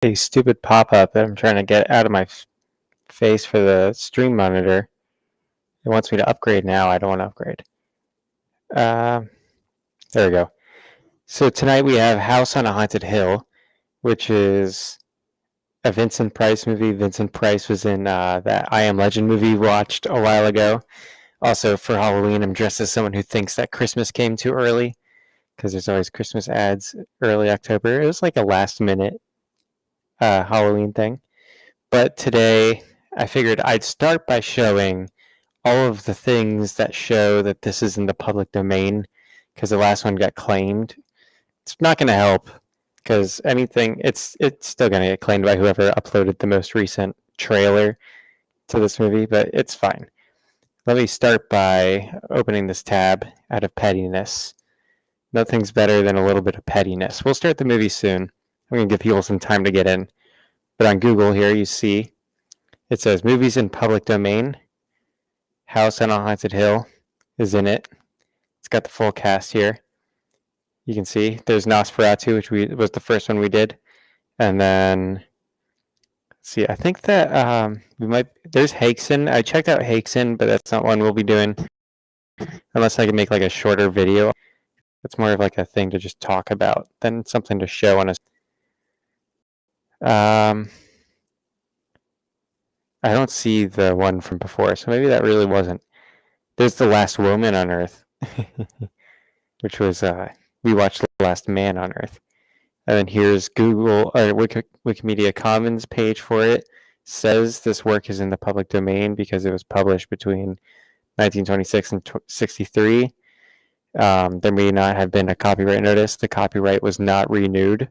A stupid pop-up that I'm trying to get out of my face for the stream monitor. It wants me to upgrade now. I don't want to upgrade. There we go. So tonight we have House on a Haunted Hill, which is a Vincent Price movie. Vincent Price was in that I Am Legend movie we watched a while ago. Also, for Halloween, I'm dressed as someone who thinks that Christmas came too early, because there's always Christmas ads early October. It was like a last-minute Halloween thing. But today, I figured I'd start by showing all of the things that show that this is in the public domain, because the last one got claimed. It's not going to help, because it's still going to get claimed by whoever uploaded the most recent trailer to this movie, but it's fine. Let me start by opening this tab out of pettiness. Nothing's better than a little bit of pettiness. We'll start the movie soon. I'm going to give people some time to get in. But on Google here, you see it says movies in public domain. House on a Haunted Hill is in it. It's got the full cast here. You can see there's Nosferatu, which was the first one we did. And then, see, I think that there's Hakeson. I checked out Hakeson, but that's not one we'll be doing. Unless I can make like a shorter video. It's more of like a thing to just talk about than something to show on a... I don't see the one from before, so maybe that really wasn't. There's The Last Woman on Earth, which was, we watched The Last Man on Earth. And then here's Google, or Wikimedia Commons page for it. Says this work is in the public domain because it was published between 1926 and 63. There may not have been a copyright notice. The copyright was not renewed.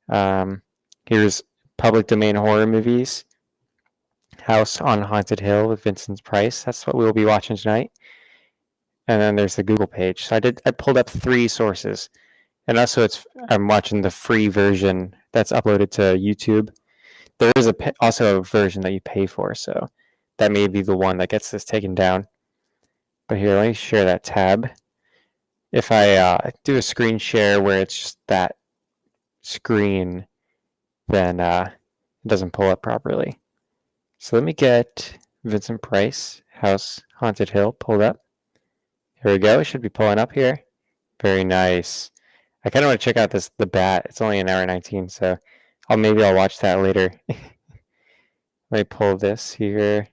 Here's public domain horror movies. House on Haunted Hill with Vincent Price. That's what we'll be watching tonight. And then there's the Google page. So I pulled up 3 sources. And also I'm watching the free version that's uploaded to YouTube. There is also a version that you pay for, so that may be the one that gets this taken down. But here, let me share that tab. If I do a screen share where it's just that screen, then it doesn't pull up properly. So let me get Vincent Price, House Haunted Hill, pulled up. Here we go. It should be pulling up here. Very nice. I kind of want to check out the Bat. It's only an hour 19, so maybe I'll watch that later. Let me pull this here.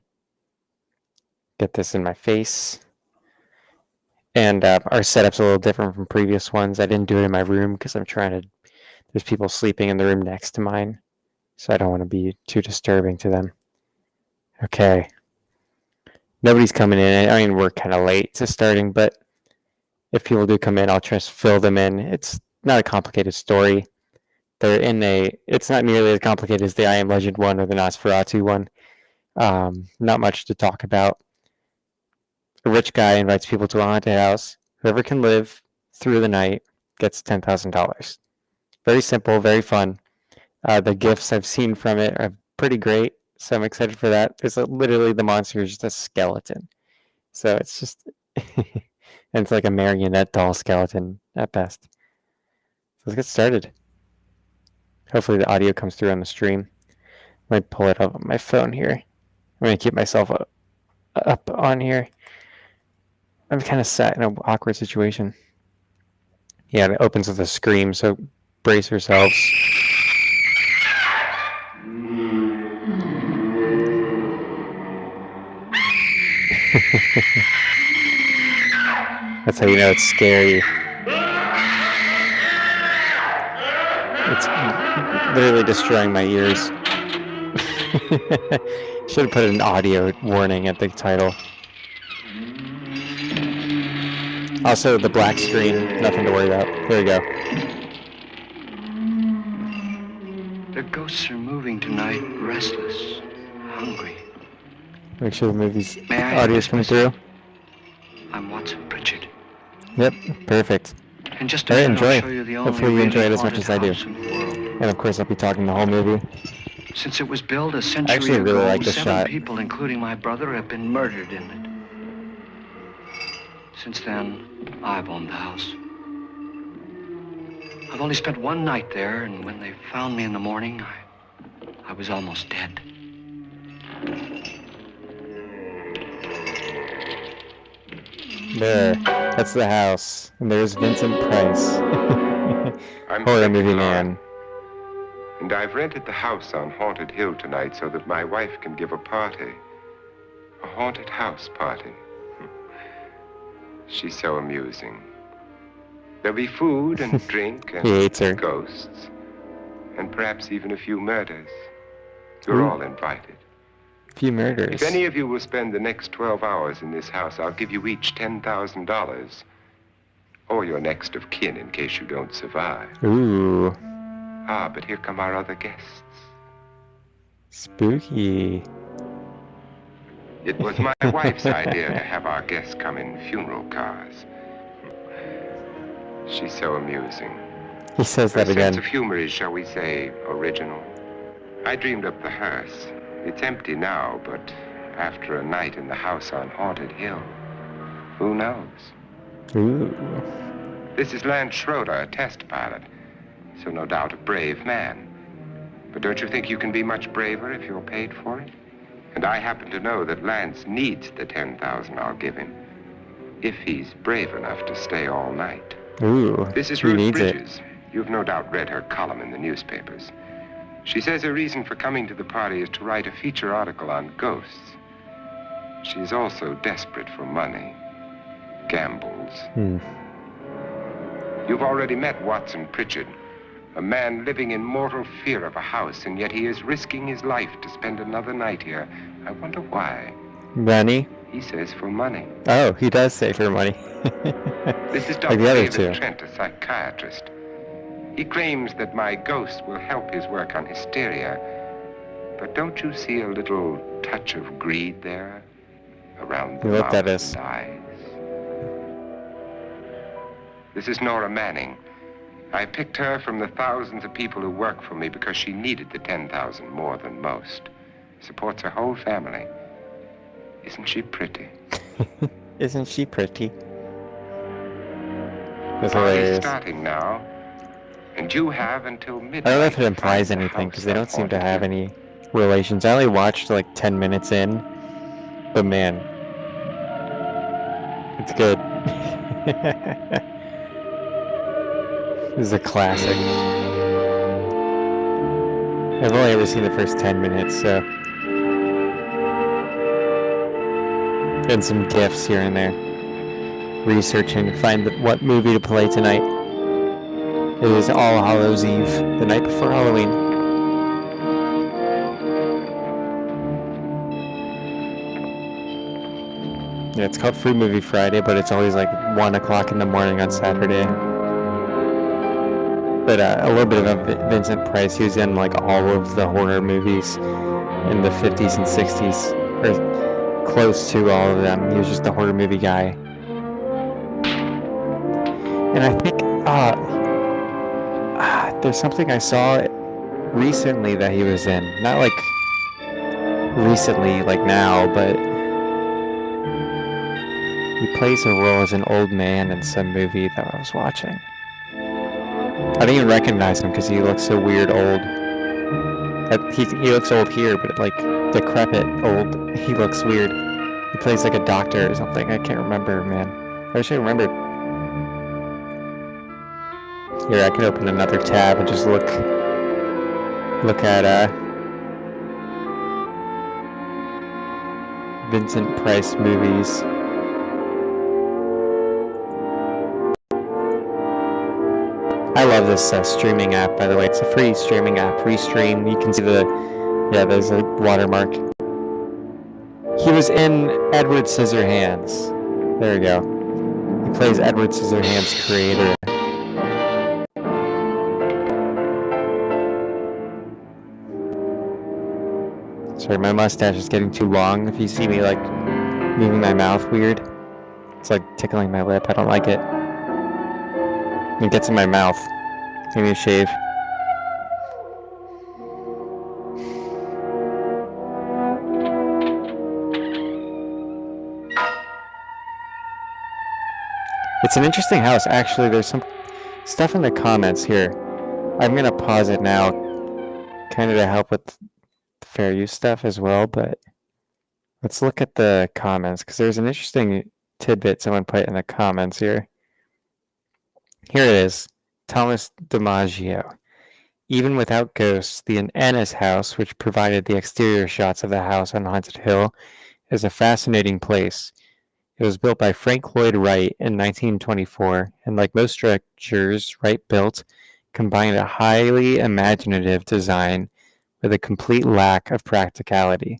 Get this in my face. And our setup's a little different from previous ones. I didn't do it in my room because there's people sleeping in the room next to mine, so I don't want to be too disturbing to them. Okay. Nobody's coming in. I mean, we're kind of late to starting, but if people do come in, I'll try to fill them in. It's not a complicated story. It's not nearly as complicated as the I Am Legend one or the Nosferatu one. Not much to talk about. A rich guy invites people to a haunted house. Whoever can live through the night gets $10,000. Very simple, very fun. The gifts I've seen from it are pretty great, so I'm excited for that. There's literally the monster is just a skeleton. So it's just... and it's like a marionette doll skeleton at best. So let's get started. Hopefully the audio comes through on the stream. I might pull it up on my phone here. I'm going to keep myself up on here. I'm kind of sat in an awkward situation. Yeah, it opens with a scream, so brace yourselves. That's how you know it's scary. It's literally destroying my ears. Should have put an audio warning at the title. Also, the black screen, nothing to worry about. Here we go. The ghosts are moving tonight, restless, hungry. Make sure the movie's audio is coming through. I'm Watson Pritchard. Yep, perfect. And just Alright, I'll enjoy. show you the Hopefully you enjoy it as much as I do. And of course, I'll be talking the whole movie. Since it was built a century actually really ago, like this 7 shot. people, including my brother, have been murdered in it. Since then, I've owned the house. I've only spent one night there, and when they found me in the morning, I was almost dead. There. That's the house. And there's Vincent Price. I'm Horror Frank movie Clark, man. and I've rented the house on Haunted Hill tonight so that my wife can give a party. A haunted house party. She's so amusing. There'll be food and drink and He hates her. ghosts, and perhaps even a few murders. You're Ooh. all invited. Few murders. If any of you will spend the next 12 hours in this house, I'll give you each $10,000. Or your next of kin in case you don't survive. Ooh. Ah, but here come our other guests. Spooky. It was my wife's idea to have our guests come in funeral cars. She's so amusing. He says Her that again. sense of humor is, shall we say, original. I dreamed up the hearse. It's empty now, but after a night in the house on Haunted Hill, who knows? Ooh. This is Lance Schroeder, a test pilot, so no doubt a brave man. But don't you think you can be much braver if you're paid for it? And I happen to know that Lance needs the $10,000 I'll give him, if he's brave enough to stay all night. Ooh. This is He Ruth needs it. Bridges. You've no doubt read her column in the newspapers. She says her reason for coming to the party is to write a feature article on ghosts. She's also desperate for money. Gambles. You've already met Watson Pritchard, a man living in mortal fear of a house, and yet he is risking his life to spend another night here. I wonder why. Money? He says for money. Oh, he does say for money. This is Like Dr. the other David two. Trent, a psychiatrist. He claims that my ghost will help his work on hysteria. But don't you see a little touch of greed there? Around the Look mouth at us. and eyes? This is Nora Manning. I picked her from the thousands of people who work for me because she needed the $10,000 more than most. Supports her whole family. Isn't she pretty? Isn't she pretty? That's Party's hilarious. starting now, and you have until midnight. I don't know if it to implies find the anything, house because they on don't seem to Haunted have Hill. any relations. I only watched like 10 minutes in, but man, it's good. This is a classic. I've only ever seen the first 10 minutes, so. And some gifs here and there. Researching to find what movie to play tonight. It is All Hallows Eve, the night before Halloween. Yeah, it's called Free Movie Friday, but it's always like 1 o'clock in the morning on Saturday. But a little bit of Vincent Price. He was in like all of the horror movies in the 50s and 60s, or close to all of them. He was just a horror movie guy. And I think there's something I saw recently that he was in. Not like recently, like now, but he plays a role as an old man in some movie that I was watching. I didn't even recognize him because he looks so weird old. He looks old here, but like decrepit old. He looks weird. He plays like a doctor or something. I can't remember, man. I wish I remembered. Here, I can open another tab and just look at Vincent Price movies. I love this streaming app, by the way. It's a free streaming app. Restream. You can see there's a watermark. He was in Edward Scissorhands. There we go. He plays Edward Scissorhands' creator. Sorry, my mustache is getting too long. If you see me like moving my mouth weird, it's like tickling my lip. I don't like it. It gets in my mouth. Give me a shave. It's an interesting house. Actually, there's some stuff in the comments here. I'm gonna pause it now, kind of to help with fair use stuff as well, but let's look at the comments because there's an interesting tidbit someone put in the comments here. Here it is. Thomas DiMaggio. Even without ghosts, the Ennis house, which provided the exterior shots of the house on Haunted Hill, is a fascinating place. It was built by Frank Lloyd Wright in 1924, and like most structures Wright built, combined a highly imaginative design with a complete lack of practicality.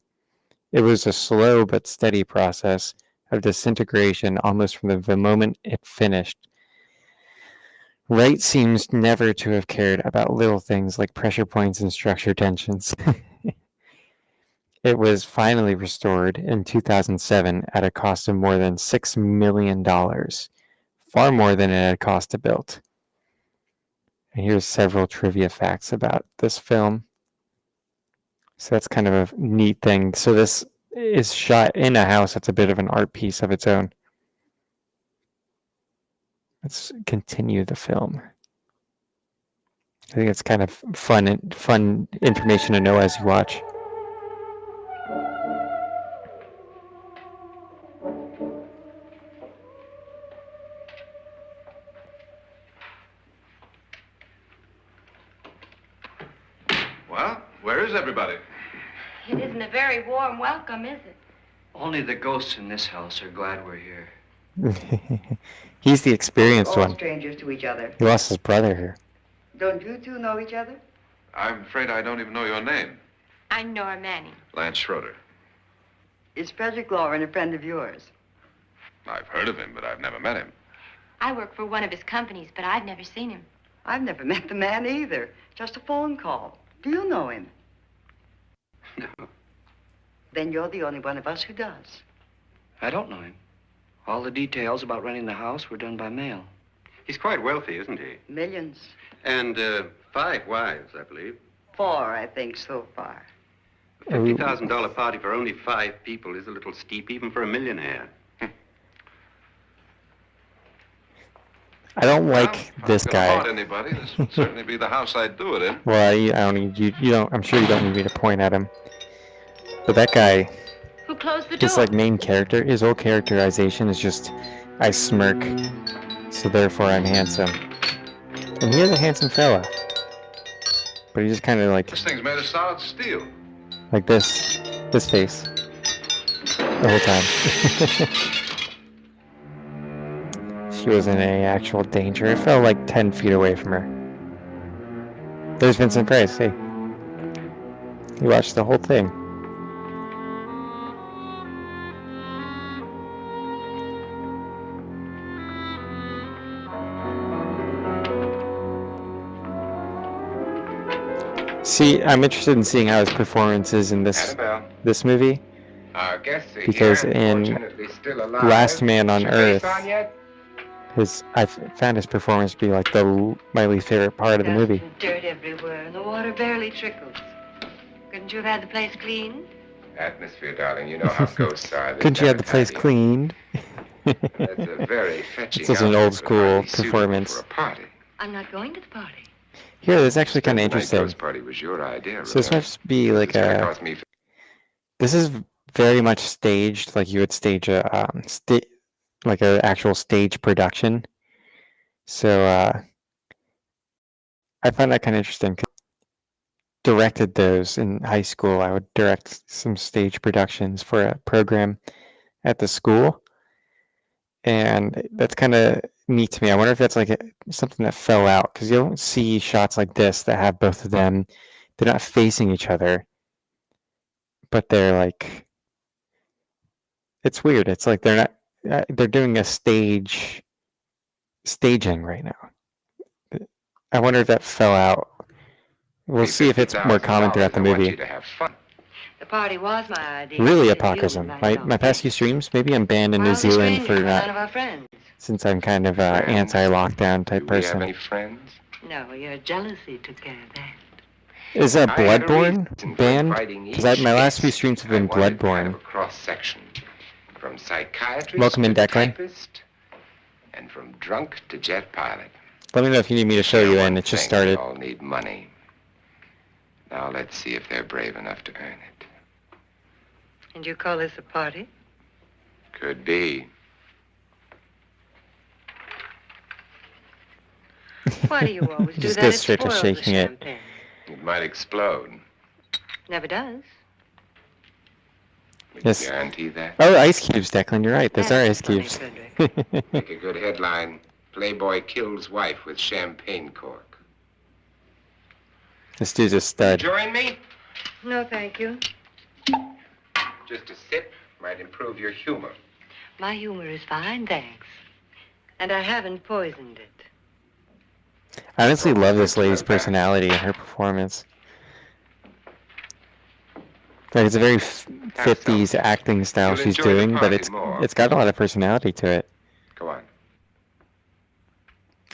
It was a slow but steady process of disintegration almost from the moment it finished. Wright seems never to have cared about little things like pressure points and structure tensions. It was finally restored in 2007 at a cost of more than $6 million, far more than it had cost to build. And here's several trivia facts about this film. So that's kind of a neat thing. So this is shot in a house that's a bit of an art piece of its own. Let's continue the film. I think it's kind of fun information to know as you watch. Well, where is everybody? It isn't a very warm welcome, is it? Only the ghosts in this house are glad we're here. He's the experienced All one. strangers to each other. He lost his brother here. Don't you two know each other? I'm afraid I don't even know your name. I'm Nora Manning. Lance Schroeder. Is Frederick Lauren a friend of yours? I've heard of him, but I've never met him. I work for one of his companies, but I've never seen him. I've never met the man either. Just a phone call. Do you know him? No, Then you're the only one of us who does. I don't know him. All the details about renting the house were done by mail. He's quite wealthy, isn't he? Millions. And 5 wives, I believe. 4, I think, so far. A $50,000 party for only 5 people is a little steep, even for a millionaire. I don't like this If I guy. bought anybody, this would certainly be the house I'd do it in. Well, I don't need you. You don't. I'm sure you don't need me to point at him. But that guy, Who closed the door? his like main character, his whole characterization is just, I smirk, so therefore I'm handsome. And he is a handsome fella. But he just kind of like This thing's made of solid steel. this face, the whole time. She was in any actual danger. It felt like 10 feet away from her. There's Vincent Price. Hey, you watched the whole thing. See, I'm interested in seeing how his performance is in Annabelle, this movie. our guests are Because here, in unfortunately still alive. Last Man on Should they Earth, sign yet? I've found his performance to be like my least favorite part of the movie. Dirt everywhere, and the water barely trickles. Couldn't you have had the place cleaned? Atmosphere, darling. You know how ghosts are. They Couldn't you have the never place tidy up. cleaned? That's a very fetching This is an outfit, old but school hardly suitable performance. For a party. I'm not going to the party. Here, it's actually kind of Tonight's interesting. ghost party was your idea, So this Rebecca. must be like It's gonna a. cost me This is very much staged, like you would stage a like an actual stage production. So I find that kind of interesting. 'Cause I directed those in high school. I would direct some stage productions for a program at the school, and that's kind of neat to me. I wonder if that's like something that fell out because you don't see shots like this that have both of them. They're not facing each other, but they're like. It's weird. It's like they're not. They're doing a staging right now. I wonder if that fell out. We'll see if it's more common throughout the I want you movie. to have fun. The party was my idea. Really, You apocrism. didn't like it My all. past few streams, maybe I'm banned in New Wildly Zealand strange, for we're none not, of our friends. since I'm kind of a Friends? anti-lockdown Do type we have person. any friends? No, your jealousy took care of that. Is that I had a Bloodborne reason for banned? inviting Because each my last guest. few streams have I been wanted kind of Bloodborne. a cross-section. From psychiatrist Welcome in, to Declan. typist, and from drunk to jet pilot. Let me know if you need me to show you in. It just One thing, started. We all need money. Now let's see if they're brave enough to earn it. And you call this a party? Could be. Why do you always do Just that? goes It straight to spoils the shaking it. champagne. It might explode. Never does. Would Yes. you guarantee that? Oh, ice cubes, Declan. You're right. Those are That's ice funny, cubes. Frederick. Make a good headline. Playboy kills wife with champagne cork. This dude's a stud. Join me? No, thank you. Just a sip might improve your humor. My humor is fine, thanks. And I haven't poisoned it. I honestly love this lady's personality and her performance. Like, it's a very 50s acting style You'll she's enjoy the doing, but party more. it's got a lot of personality to it. Go on.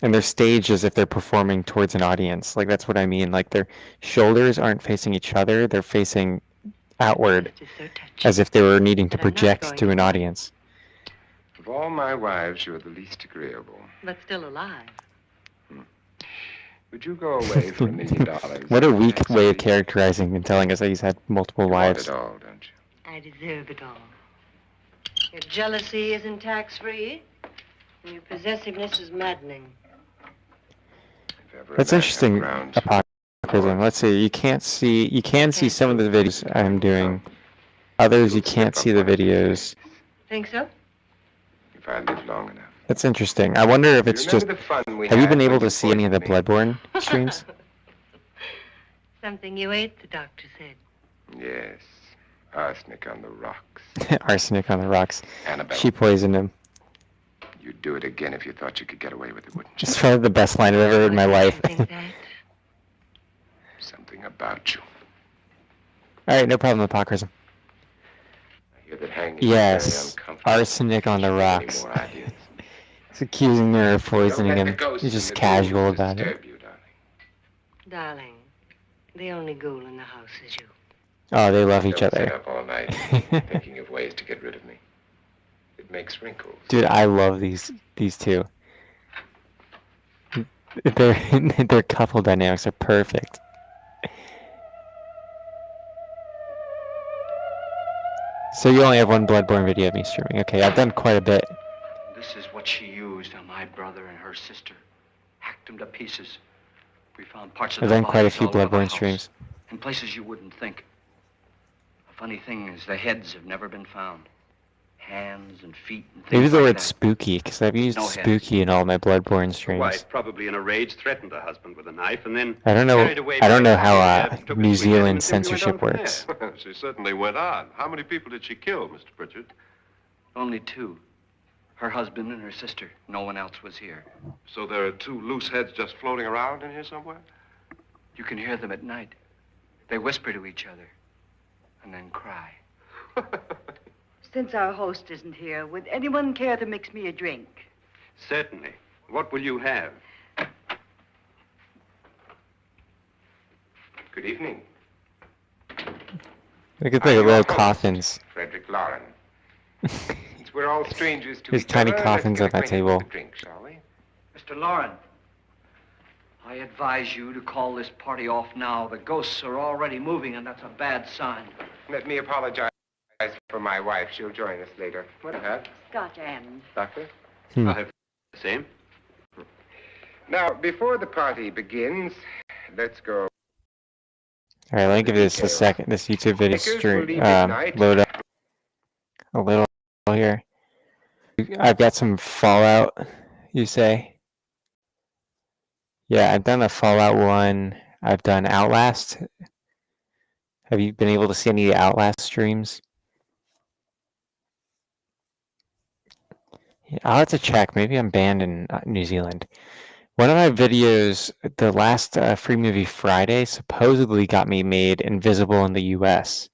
And they're staged as if they're performing towards an audience. Like, that's what I mean. Like, their shoulders aren't facing each other. They're facing outward, It's so touching. as if they were needing to But I'm not project going to to an cry. audience. Of all my wives, you're the least agreeable. But still alive. Would you go away for $1 million? What a weak That's way of sweet. characterizing and telling us that he's had multiple You want wives. it all, don't you? I deserve it all. Your jealousy isn't tax-free, and your possessiveness is maddening. If ever a That's man interesting, had grounds for apocryphalism. Let's see, you can see some of the videos I'm doing. Others, you can't see the videos. Think so? If I live long enough. That's interesting. I wonder if it's You just... remember the fun we Have you had been when able to see any of the poisoned Bloodborne streams? Something you ate, the doctor said. me? Yes. Arsenic on the rocks. Arsenic on the rocks. Annabelle. She poisoned him. You'd do it again if you thought you could get away with it, wouldn't you? It's probably the best line I've ever heard in my Why do life. I think that? Something about you. Alright, no problem, apocryphalism. I hear that hanging Yes, is very uncomfortable. arsenic on the Any rocks. more ideas? He's accusing her of Don't poisoning let the him. ghosts He's in just the casual ghouls about it. disturb you, darling. Darling, the only ghoul in the house is you. Oh, they love each Don't sit other. up all night thinking of ways to get rid of me. It makes wrinkles. Dude, I love these two. Their couple dynamics are perfect. So you only have one Bloodborne video of me streaming. Okay, I've done quite a bit. This is what she used on my brother and her sister. Hacked them to pieces. We found parts of I've their done quite a bodies few all over the Bloodborne house, streams. in places you wouldn't think. The funny thing is, the heads have never been found. Hands and feet and things Maybe the like word that. spooky, because I've used No heads. spooky in all my Bloodborne The streams. wife, probably in a rage, threatened her husband with a knife and then I don't know. carried away I don't by know the how mob, took her New to a heaven Zealand and simply went censorship on from works. there. She certainly went on. How many people did she kill, Mr. Pritchard? Only two. Her husband and her sister. No one else was here. So there are two loose heads just floating around in here somewhere? You can hear them at night. They whisper to each other and then cry. Since our host isn't here, would anyone care to mix me a drink? Certainly. What will you have? Good evening. Look at I'm the your little host, coffins. Frederick Lauren. Since we're all strangers to There's each tiny other, coffins let's on get that acquainted with table. the drink, shall we? Mr. Lauren, I advise you to call this party off now. The ghosts are already moving, and that's a bad sign. Let me apologize for my wife. She'll join us later. What have? Scotch and. Doctor? Hmm. I'll have the same. Now, before the party begins, let's go. Alright, let me give this a second. This YouTube video Pickers will stream leave at night. load up a little here. I've got some Fallout, you say? Yeah, I've done a Fallout one. I've done Outlast. Have you been able to see any of the Outlast streams? Yeah, I'll have to check. Maybe I'm banned in New Zealand. One of my videos, the last Free Movie Friday, supposedly got me made invisible in the US.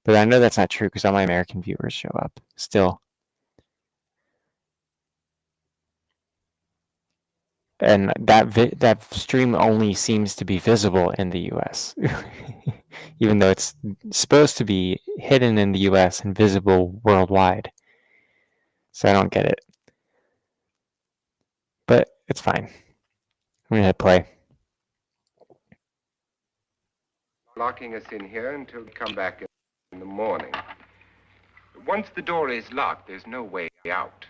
But I know that's not true because all my American viewers show up still. And that stream only seems to be visible in the US. Even though it's supposed to be hidden in the US and visible worldwide. So I don't get it. But it's fine. I'm going to hit play. locking us in here until we come back in the morning. Once the door is locked, there's no way out.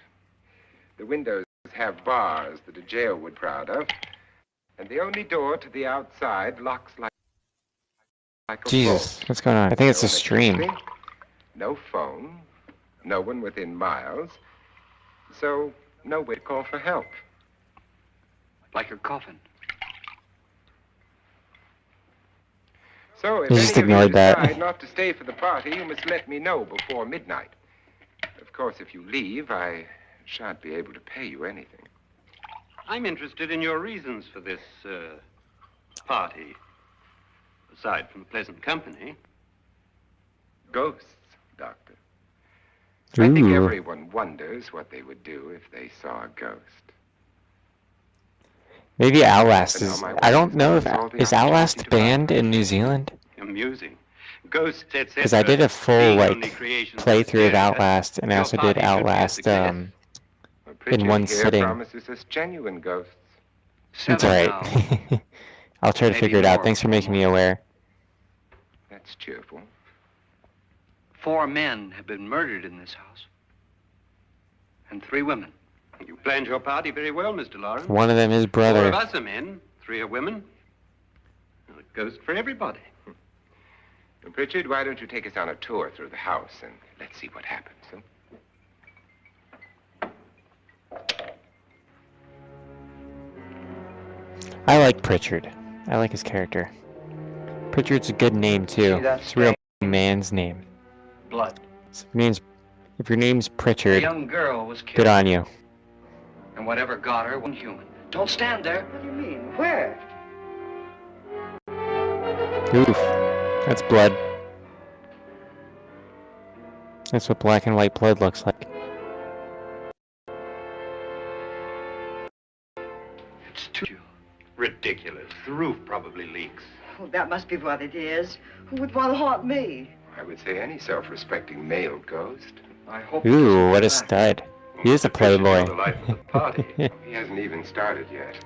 The windows have bars that a jail would be proud of, and the only door to the outside locks like a Jesus, bolt. what's going on? I think it's No a stream. electricity, no phone, no one within miles, so no way to call for help. Like a coffin. So if You any just of you ignored that. decide not to stay for the party, you must let me know before midnight. Of course, if you leave, I shan't be able to pay you anything. I'm interested in your reasons for this, party. Aside from pleasant company. Ghosts, Doctor. I think Ooh. everyone wonders what they would do if they saw a ghost. Maybe Outlast But now is. my I don't wife know if has all the is Outlast opportunity to banned buy in New Zealand. Amusing. Ghosts, etc. Because I did a full being like only creations playthrough of area, Outlast, and I your also party did should be a Outlast success. Well, Pritchard one here sitting. promises us genuine ghosts. That's 7 right. now. I'll try to Maybe figure it out. more Thanks for before making me morning. aware. That's cheerful. 4 men have been murdered in this house. And 3 women. You planned your party very well, Mr. Lawrence. One of them is 4 brother. of us are men, 3 are women. A ghost for everybody. Well, Pritchard, why don't you take us on a tour through the house and let's see what happens, huh? I like Pritchard. I like his character. Pritchard's a good name too. See that It's a real stain? man's name. Blood. So if your name's A Pritchard, young girl was killed. good on you. And whatever got her wasn't human. Don't stand there. What do you mean? Where? Oof. That's blood. That's what black and white blood looks like. It's too. Ridiculous. The roof probably leaks. Oh, that must be what it is. Who would want to haunt me? I would say any self-respecting male ghost. I hope. Ooh, what a stud. He is a Mr. Pritchard playboy. know the life of the party. He hasn't even started yet.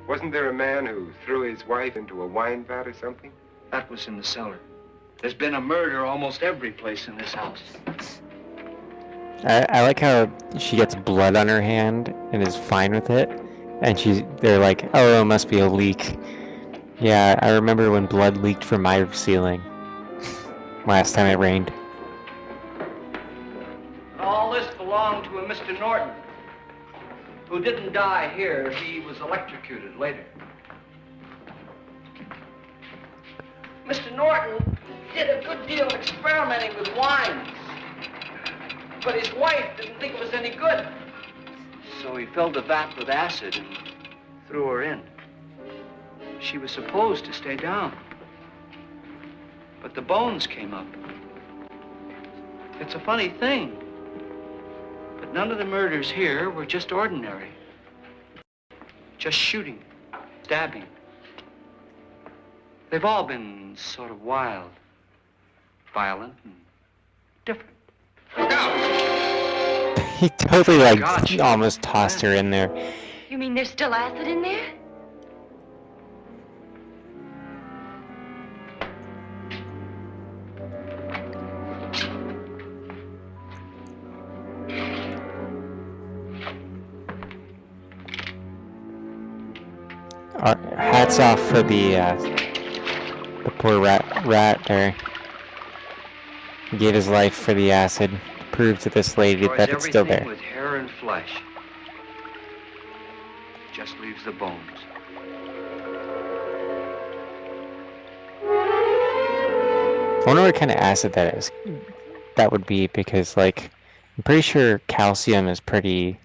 Wasn't there a man who threw his wife into a wine vat or something? That was in the cellar. There's been a murder almost every place in this house. I like how she gets blood on her hand and is fine with it. And they're like, oh, it must be a leak. Yeah, I remember when blood leaked from my ceiling. Last time it rained. All this belonged to a Mr. Norton, who didn't die here. He was electrocuted later. Mr. Norton did a good deal of experimenting with wines, but his wife didn't think it was any good. So he filled the vat with acid and threw her in. She was supposed to stay down, but the bones came up. It's a funny thing, but none of the murders here were just ordinary. Just shooting, stabbing. They've all been sort of wild, violent, and different. Look out! He totally God, she- almost tossed her in there. You mean there's still acid in there? Hats off for the poor rat there. He gave his life for the acid. Proved to this lady Destroys that it's still everything there. with hair and flesh. Just leaves the bones. I wonder what kind of acid that is. That would be because, like, I'm pretty sure calcium is pretty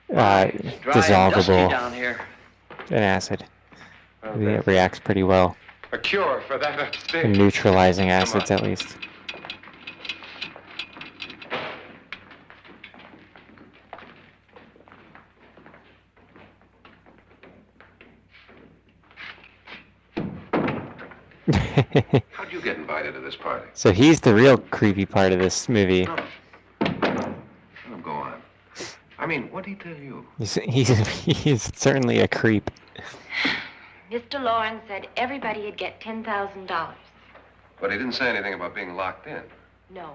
It's dry and dusty dissolvable down here. in acid. Well, It reacts pretty well a cure for that upstairs. in neutralizing Come acids, on. at least. How'd you get invited to this party? So he's the real creepy part of this movie. No. Let him go on. I mean, what did he tell you? He's certainly a creep. Mr. Lawrence said everybody'd get $10,000. But he didn't say anything about being locked in. No.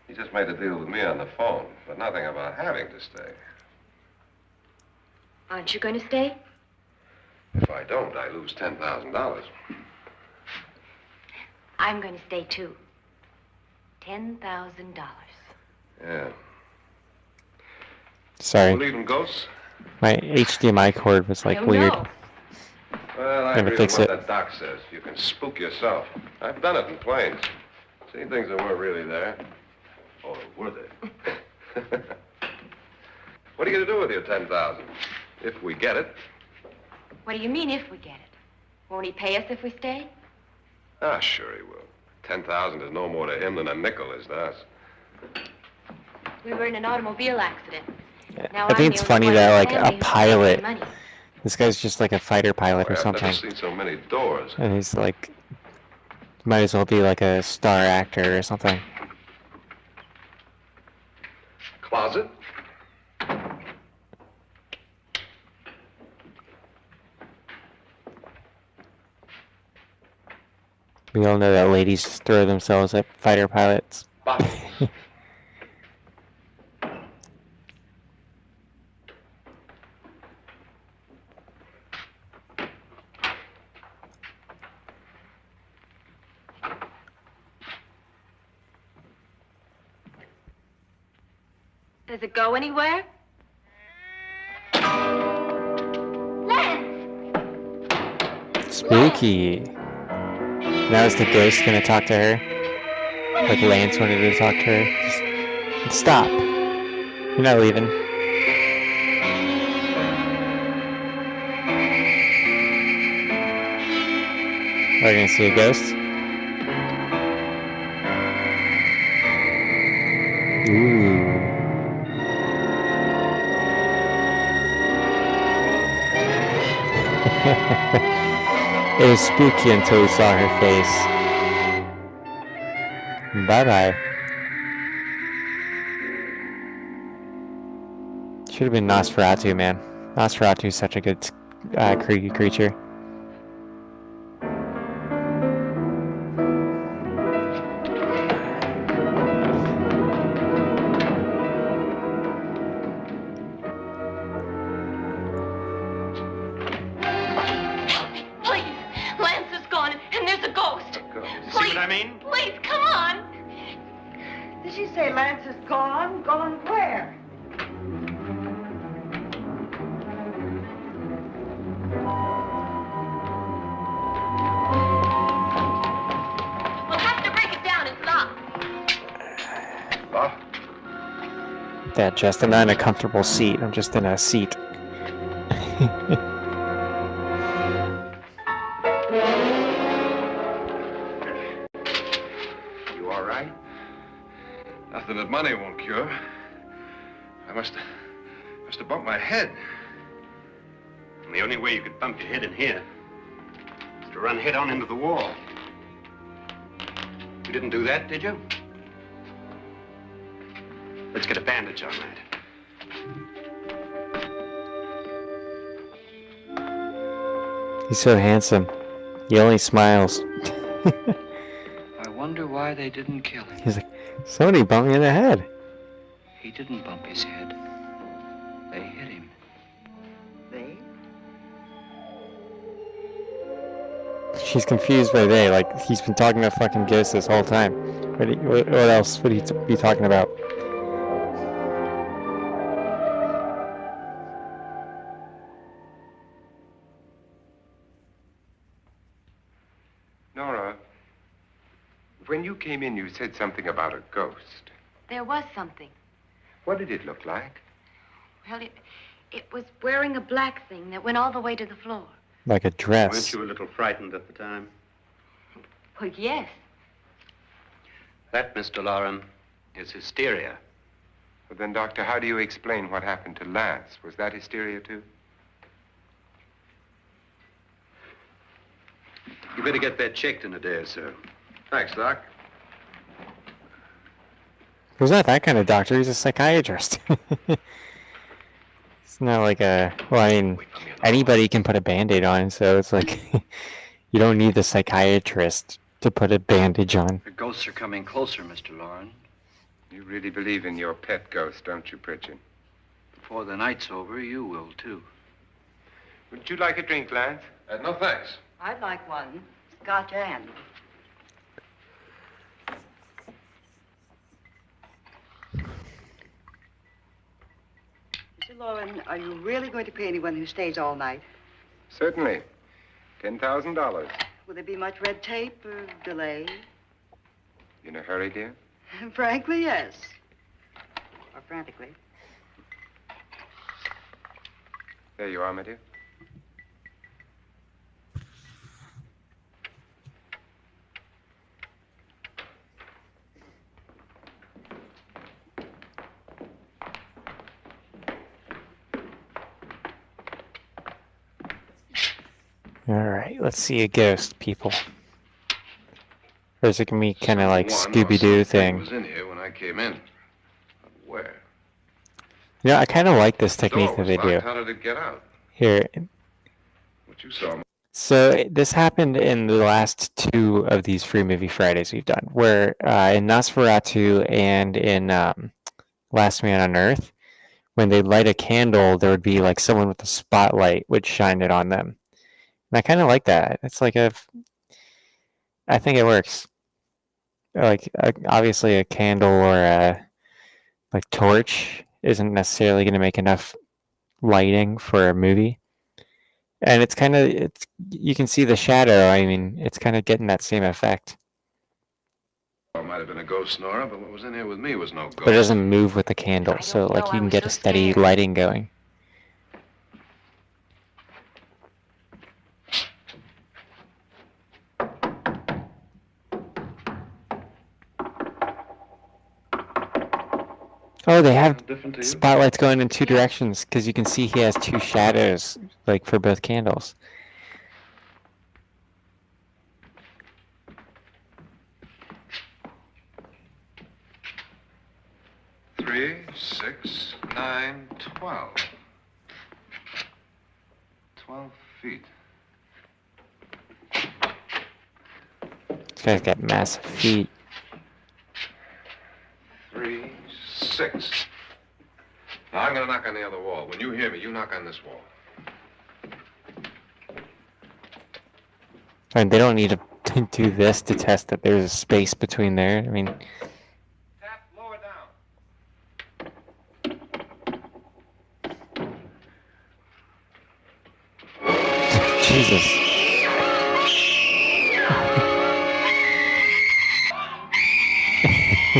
He just made a deal with me on the phone, but nothing about having to stay. Aren't you going to stay? If I don't, I lose $10,000. I'm going to stay, too. $10,000. Yeah. Sorry, Believe in ghosts? my HDMI cord was like Oh, weird. no. Well, I Gotta agree fix with it. what that doc says. You can spook yourself. I've done it in planes. Seen things that weren't really there. Or were they? What are you going to do with your $10,000? If we get it. What do you mean, if we get it? Won't he pay us if we stay? Ah, sure he will. 10,000 is no more to him than a nickel is to us. We were in an automobile accident. Now I think I'm it's the funny only one that in like the family a who can pilot, pay money. this guy's just like a fighter pilot or I've something, never seen so many doors. and he's like, might as well be like a star actor or something. Closet? We all know that ladies just throw themselves at fighter pilots. Bottles. Does it go anywhere? Lance! Spooky. Now is the ghost gonna talk to her? Like Lance wanted to talk to her? Just stop. You're not leaving. Are we gonna see a ghost? Ooh. It was spooky until we saw her face. Bye-bye. Should have been Nosferatu, man. Nosferatu is such a good creature. Please! Lance is gone, and there's a ghost. See what I mean? Please, come on! Did she say Lance is gone? Gone where? We'll have to break it down. It's locked. Locked? Yeah, just I'm not in a comfortable seat. I'm just in a seat. You all right? Nothing that money won't cure. I must have bumped my head. And the only way you could bump your head in here is to run head on into the wall. You didn't do that, did you? Let's get a bandage on that. He's so handsome. He only smiles. I wonder why they didn't kill him. He's like, somebody bumped me in the head. He didn't bump his head. They hit him. They? She's confused by they. Like, he's been talking about fucking ghosts this whole time. What else would he be talking about? Nora, when you came in, you said something about a ghost. There was something. What did it look like? Well, it was wearing a black thing that went all the way to the floor. Like a dress. Weren't you a little frightened at the time? Well, yes. That, Mr. Loren, is hysteria. Well, then, Doctor, how do you explain what happened to Lance? Was that hysteria, too? You better get that checked in a day or so. Thanks, Doc. He's not that kind of doctor. He's a psychiatrist. It's not like a. Well, I mean, anybody can put a Band-Aid on, so it's like you don't need the psychiatrist to put a bandage on. The ghosts are coming closer, Mr. Loren. You really believe in your pet ghost, don't you, Pritchard? Before the night's over, you will, too. Would you like a drink, Lance? No, thanks. I'd like one. Scotch and. Mr. Loren, are you really going to pay anyone who stays all night? Certainly. $10,000. Will there be much red tape or delay? In a hurry, dear? Frankly, yes. Or frantically. There you are, my dear. All right, let's see a ghost, people. Or is it gonna be kind of like Scooby-Doo thing? Was in here when I came in. Where? Yeah, I kind of like this technique Door that was they do. locked. How did it get out? Here, What you saw. so this happened in the last 2 of these Free Movie Fridays we've done, where in Nosferatu and in Last Man on Earth, when they light a candle, there would be like someone with a spotlight would shine it on them. And I kind of like that. It's like I think it works. Like obviously a candle or a like torch isn't necessarily going to make enough lighting for a movie. And it's you can see the shadow. I mean, it's kind of getting that same effect. It might have been a ghost, Nora, but what was in here with me was no ghost. But it doesn't move with the candle, so like you can get a steady lighting going. Oh, they have Different to you? spotlights going in 2 directions because you can see he has 2 shadows, like for both candles. Three, 6, 9, 12. 12 feet. This guy's got massive feet. 3, 6. Now, I'm going to knock on the other wall. When you hear me, you knock on this wall. And they don't need to do this to test that there's a space between there. I mean, Tap, lower down. Jesus.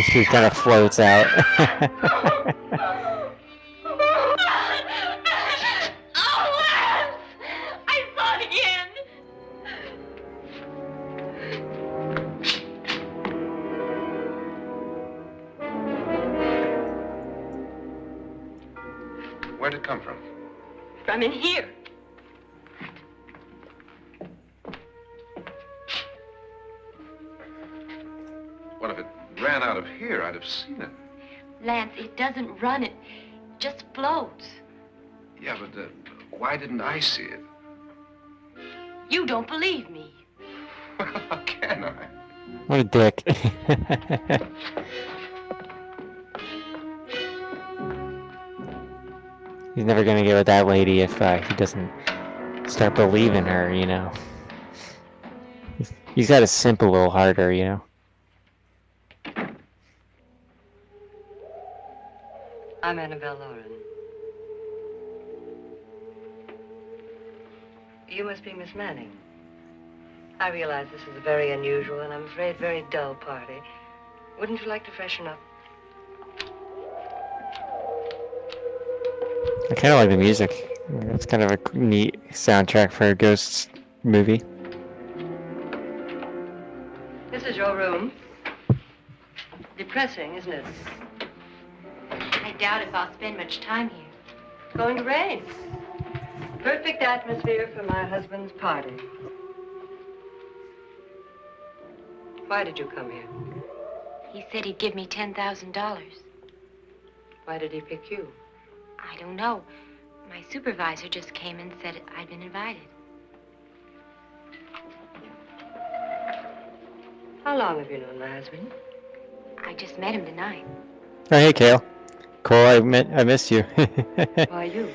She kind of floats out. I saw it again. Where'd it come from? From in here. Well, if it ran out of here, I'd have seen it. Lance, it doesn't run. It just floats. Yeah, but why didn't I see it? You don't believe me. Well, how can I? What a dick. He's never gonna get with that lady if he doesn't start believing her, you know. He's got to simp a little harder, you know. I'm Annabelle Loren. You must be Miss Manning. I realize this is a very unusual and I'm afraid very dull party. Wouldn't you like to freshen up? I kind of like the music. It's kind of a neat soundtrack for a ghosts movie. This is your room. Depressing, isn't it? I doubt if I'll spend much time here. It's going to rain. Perfect atmosphere for my husband's party. Why did you come here? He said he'd give me $10,000. Why did he pick you? I don't know. My supervisor just came and said I'd been invited. How long have you known my husband? I just met him tonight. Oh, hey, Kale. Cole, I missed you. Why you?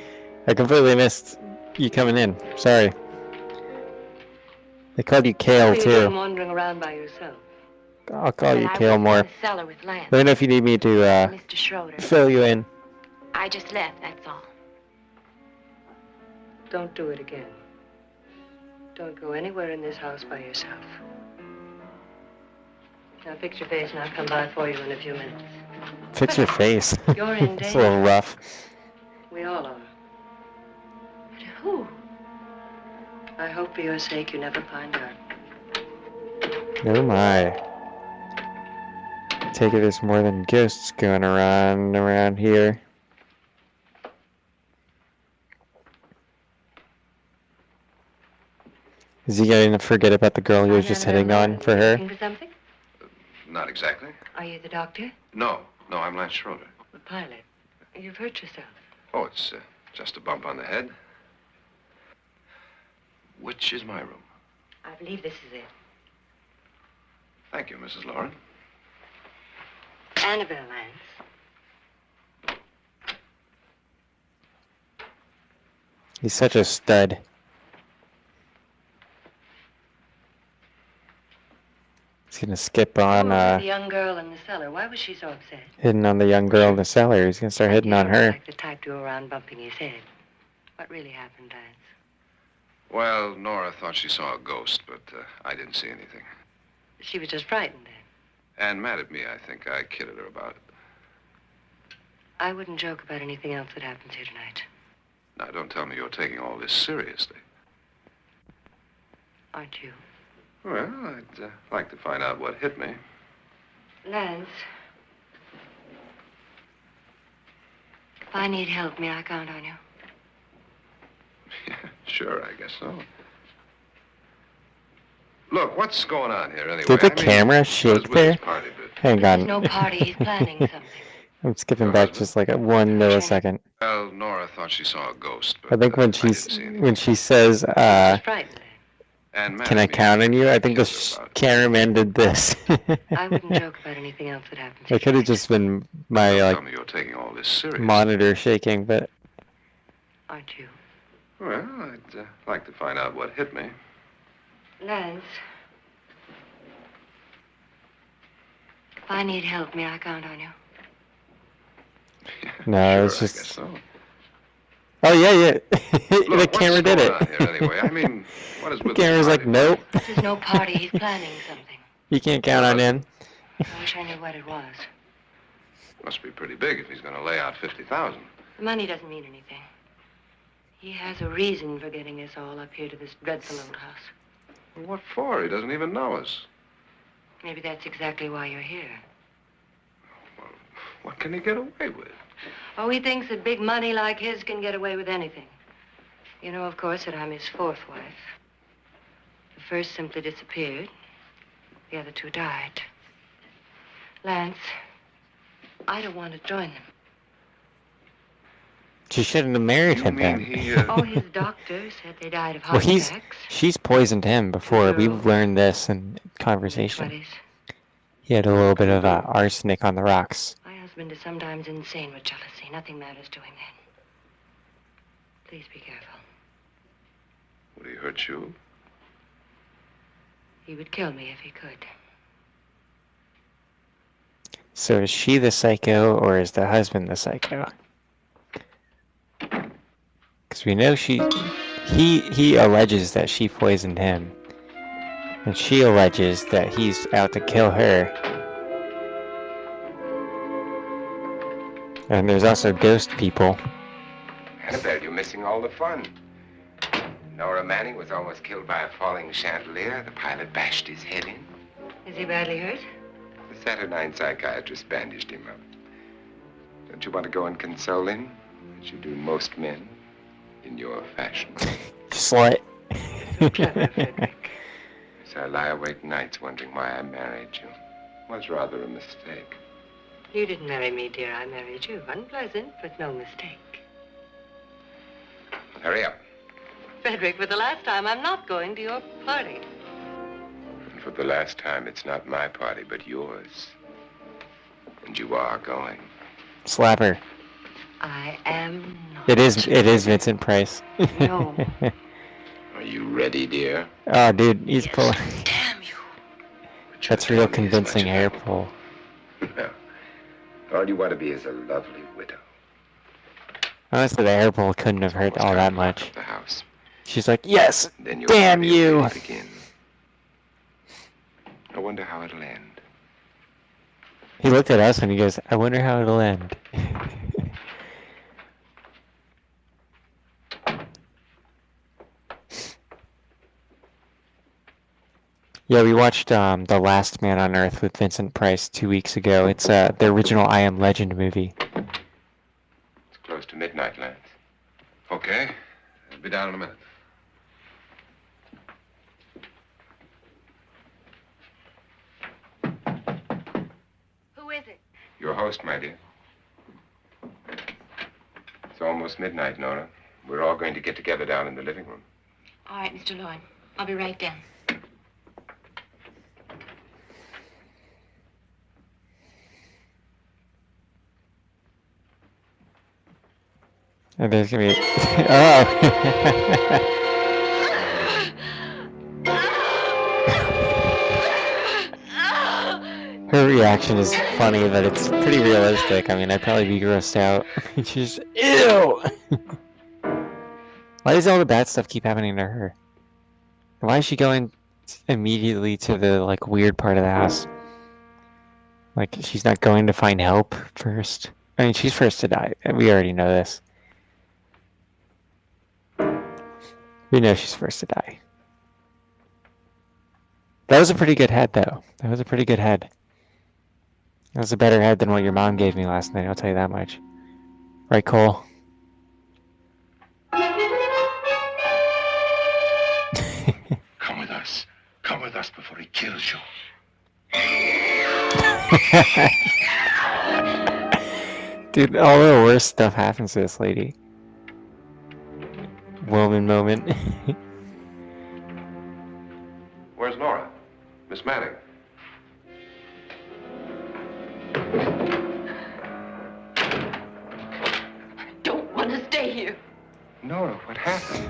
I completely missed you coming in. Sorry. They called you What Kale, are you too. doing wandering around by yourself? I'll call you I Kale work more. in the cellar with Lance. Let me know if you need me to Mr. Schroeder. fill you in. I just left, that's all. Don't do it again. Don't go anywhere in this house by yourself. Now fix your face and I'll come by for you in a few minutes. Fix your face. You're in It's a little danger. rough. We all are. But who? I hope for your sake you never find out. Oh my. Take it there's more than ghosts going around here. Is he going to forget about the girl he was just hitting on for her? Looking for something? Not exactly. Are you the doctor? No, I'm Lance Schroeder. The pilot. You've hurt yourself. Oh, it's just a bump on the head. Which is my room? I believe this is it. Thank you, Mrs. Lauren. Annabelle Lance. He's such a stud. He's gonna skip on The young girl in the cellar. Why was she so upset? hitting on the young girl in the cellar. He's gonna start hitting You on don't her. Like the type to go around bumping his head. What really happened, Lance? Well, Nora thought she saw a ghost, but I didn't see anything. She was just frightened then. And mad at me, I think. I kidded her about it. I wouldn't joke about anything else that happens here tonight. Now, don't tell me you're taking all this seriously. Aren't you? Well, I'd like to find out what hit me. Lance. If I need help, may I count on you? Yeah, sure, I guess so. Look, what's going on here anyway? Did the I mean, camera what is shake with there? this party bit? Hang There's on. no party. He's planning something. I'm skipping back just like a 1 millisecond. Well, Nora thought she saw a ghost, but I think when I didn't see anything. she says, She was just frightened then. And mad "Can at I me, count on you?" I think the killed her about it. cameraman did this. I wouldn't joke about anything else that happens here It could have tonight. just been my Don't like tell me you're taking all this seriously. monitor shaking, but Aren't you? Well, I'd like to find out what hit me. Lance. If I need help, may I count on you? no, Sure, it's I just. guess so. Oh yeah. Look, the what's camera did going it. on here anyway? I mean, what is The with this camera's like, party? nope. There's no party. He's planning something. You can't count on him. I wish I knew what it was. Must be pretty big if he's going to lay out 50,000. The money doesn't mean anything. He has a reason for getting us all up here to this dreadful old house. Well, what for? He doesn't even know us. Maybe that's exactly why you're here. Well, what can he get away with? Oh, he thinks that big money like his can get away with anything. You know, of course, that I'm his fourth wife. The first simply disappeared. The other two died. Lance, I don't want to join them. She shouldn't have married You him mean then. he, Oh, his doctor said they died of Well, heart he's attacks. she's poisoned him before. True. We've learned this in conversation. 20s. He had a little bit of arsenic on the rocks. My husband is sometimes insane with jealousy. Nothing matters to him then. Please be careful. Would he hurt you? He would kill me if he could. So is she the psycho or is the husband the psycho? Because we know he alleges that she poisoned him. And she alleges that he's out to kill her. And there's also ghost people. Annabelle, you're missing all the fun. Nora Manning was almost killed by a falling chandelier. The pilot bashed his head in. Is he badly hurt? The Saturnine psychiatrist bandaged him up. Don't you want to go and console him, as you do most men, in your fashion? Slut. Clever, Frederick. So I lie awake nights wondering why I married you. It was rather a mistake. You didn't marry me, dear. I married you. Unpleasant, but no mistake. Hurry up. Frederick, for the last time, I'm not going to your party. And for the last time, it's not my party, but yours. And you are going. Slap her. I am not. It is Vincent Price. No. Are you ready, dear? Oh, dude, he's pulling. Damn you. That's real convincing hair pull. No. All you want to be is a lovely widow. Honestly, the hair pull couldn't have hurt all that much. The house. She's like, yes, Then your damn party will you. really begin. I wonder how it'll end. He looked at us and he goes, I wonder how it'll end. Yeah, we watched The Last Man on Earth with Vincent Price 2 weeks ago. It's the original I Am Legend movie. It's close to midnight, Lance. Okay. I'll be down in a minute. Who is it? Your host, my dear. It's almost midnight, Nora. We're all going to get together down in the living room. All right, Mr. Lloyd. I'll be right down. And there's gonna be oh. Her reaction is funny, but it's pretty realistic. I mean, I'd probably be grossed out. She's ew. Why does all the bad stuff keep happening to her? Why is she going immediately to the like weird part of the house? Like she's not going to find help first. I mean, she's first to die. We already know this. We know she's first to die. That was a pretty good head, though. That was a pretty good head. That was a better head than what your mom gave me last night, I'll tell you that much. Right, Cole? Come with us. Come with us before he kills you. Dude, all the worst stuff happens to this lady. Woman moment. Where's Nora? Miss Manning. I don't want to stay here. Nora, what happened?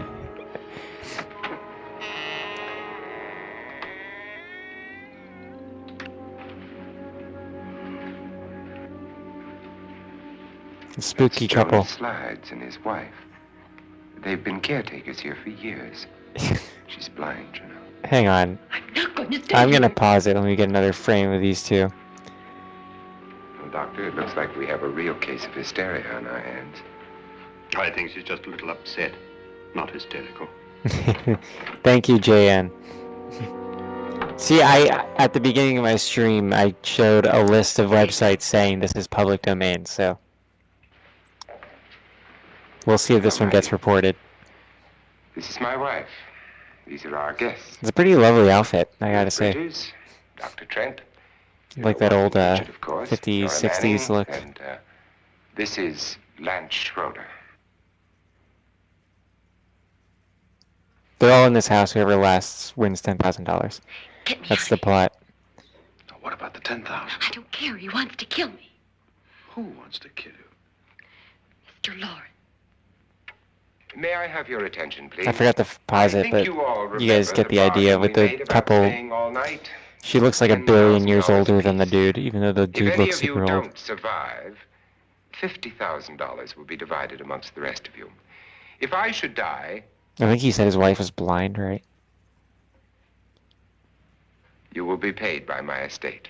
A spooky That's Jonas couple. Slides and his wife. They've been caretakers here for years. She's blind, you know. Hang on. I'm not going to stay I'm here. gonna pause it. Let me get another frame of these two. Well, Doctor, it looks like we have a real case of hysteria on our hands. I think she's just a little upset, not hysterical. Thank you, JN. See, at the beginning of my stream, I showed a list of websites saying this is public domain, so we'll see if this one gets reported. This is my wife. These are our guests. It's a pretty lovely outfit, I gotta say. Bridges, Dr. Trent. Like that old Richard, of course, 50s, Nora 60s Manning, look. And this is Lance Schroeder. They're all in this house. Whoever lasts wins $10,000. Get me That's out the of plot. Now, what about the 10,000? I don't care. He wants to kill me. Who wants to kill you? Mr. Lawrence. May I have your attention, please? I forgot to pause I it, think but you all you guys remember get the idea bargain with we the made about couple. staying all night. She looks like a billion years $10,000 older than the apiece. dude, even though the If dude any looks of you super old. don't survive, $50,000 will be divided amongst the rest of you. If I should die, I think he said his wife was blind, right? you will be paid by my estate.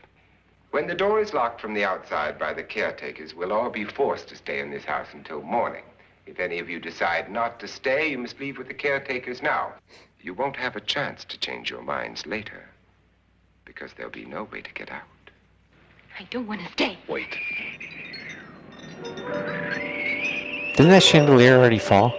When the door is locked from the outside by the caretakers, we'll all be forced to stay in this house until morning. If any of you decide not to stay, you must leave with the caretakers now. You won't have a chance to change your minds later, because there'll be no way to get out. I don't want to stay. Wait. Didn't that chandelier already fall?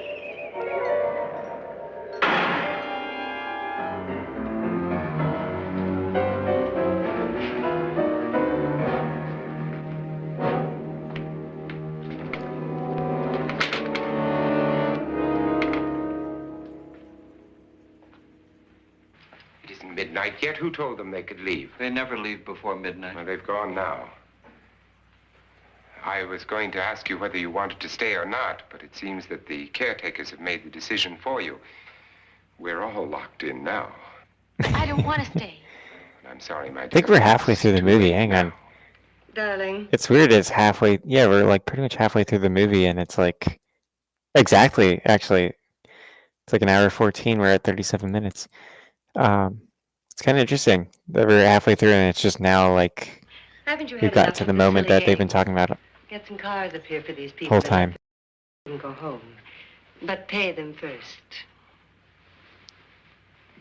yet? Who told them they could leave? They never leave before midnight. Well, they've gone now. I was going to ask you whether you wanted to stay or not, but it seems that the caretakers have made the decision for you. We're all locked in now. I don't want to stay. I'm sorry, my dear. I think we're halfway through the movie. Hang on. Darling, It's weird. It's halfway. Yeah, we're like pretty much halfway through the movie, and it's like exactly. Actually, it's like an hour 14. We're at 37 minutes. It's kind of interesting that we're halfway through, and it's just now like haven't you we've had got enough to of the this moment silly that they've been game? talking about Get some cars up here for these the people. whole time. And go home. But pay them first.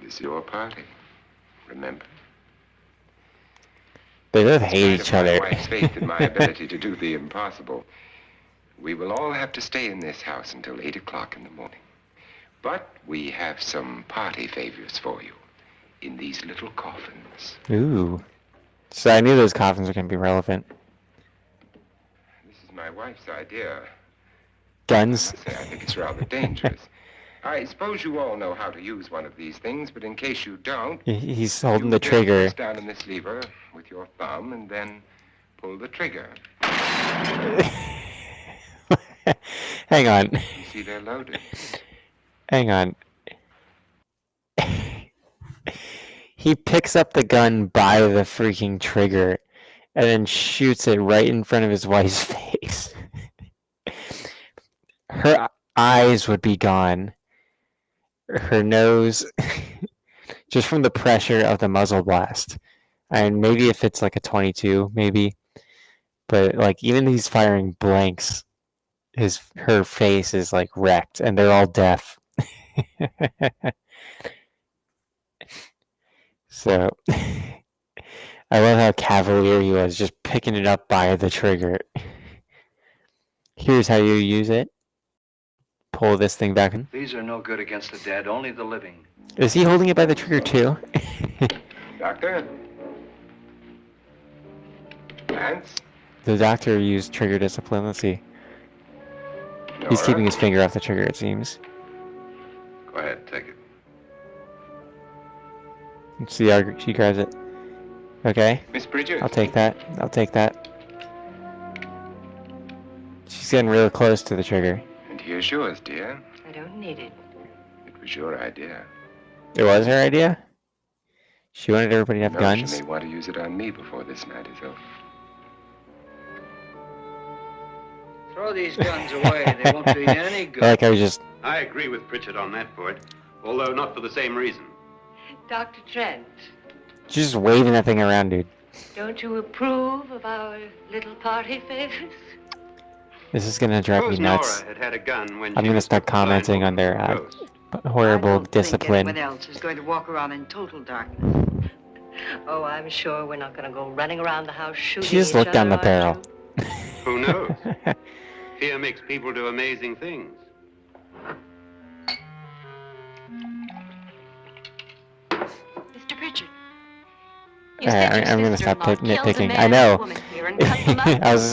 This is your party. Remember? They both In hate spite each of other. my wife's faith in my ability to do the impossible, we will all have to stay in this house until 8 o'clock in the morning. But we have some party favors for you in these little coffins. Ooh. So I knew those coffins were going to be relevant. This is my wife's idea. Guns. I say I think it's rather dangerous. I suppose you all know how to use one of these things, but in case you don't, He's holding you the just trigger. press down on this lever with your thumb and then pull the trigger. Hang on. You see they're loaded. Hang on. He picks up the gun by the freaking trigger and then shoots it right in front of his wife's face. Her eyes would be gone. Her nose, just from the pressure of the muzzle blast. And maybe if it's like a 22, maybe. But like even he's firing blanks, her face is like wrecked, and they're all deaf. So, I love how cavalier he was, just picking it up by the trigger. Here's how you use it. Pull this thing back in. These are no good against the dead, only the living. Is he holding it by the trigger too? Doctor? Lance? The doctor used trigger discipline. Let's see. He's Nora? keeping his finger off the trigger, it seems. Go ahead, take it. Let's see how she grabs it. Okay. Miss Bridger? I'll take that. I'll take that. She's getting real close to the trigger. And here's yours, dear. I don't need it. It was your idea. It was her idea? She wanted everybody to have No, guns? she may want to use it on me before this night is over. Throw these guns away. They won't do you any good. I like how he just... I agree with Pritchard on that point, although not for the same reason. Dr. Trent, She's just waving that thing around, dude. don't you approve of our little party favors? This is gonna drive me Suppose nuts. Nora had a gun when I'm she gonna was start put blindfolded commenting on their for a ghost. horrible I don't discipline. think anyone else is going to walk around in total darkness. Oh, I'm sure we're not going to go running around the house shooting She just each looked down the other, barrel. aren't Who knows? Fear makes people do amazing things. Mr. Pritchard. You Alright, said your I'm gonna stop sister-in-law kills a nitpicking. man I and a know. woman here and cuts them up.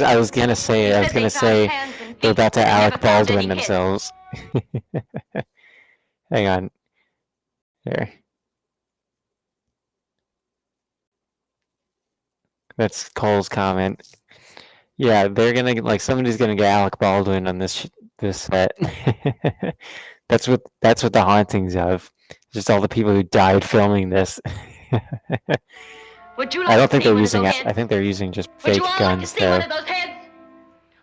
I was gonna say You I was said gonna they say tied hands and they're feet about to and Alec never found any Baldwin hits. themselves. Hang on. There. That's Cole's comment. Yeah, they're gonna like somebody's gonna get Alec Baldwin on this set. That's what the hauntings of. Just all the people who died filming this. Would you I like don't to think see they're one of using those it. I heads? think they're using just Would fake you all like to guns see though. one of those heads?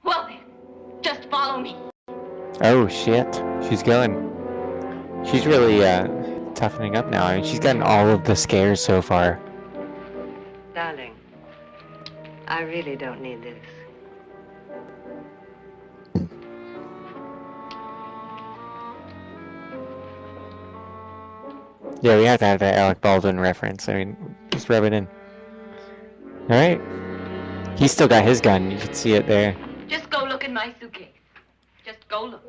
Well then, just follow me. Oh shit, she's going. She's really toughening up now. I mean, she's gotten all of the scares so far. you? Darling, I really don't need this. Yeah, we have to have that Alec Baldwin reference. I mean, just rub it in. Alright. He's still got his gun. You can see it there. Just go look in my suitcase. Just go look.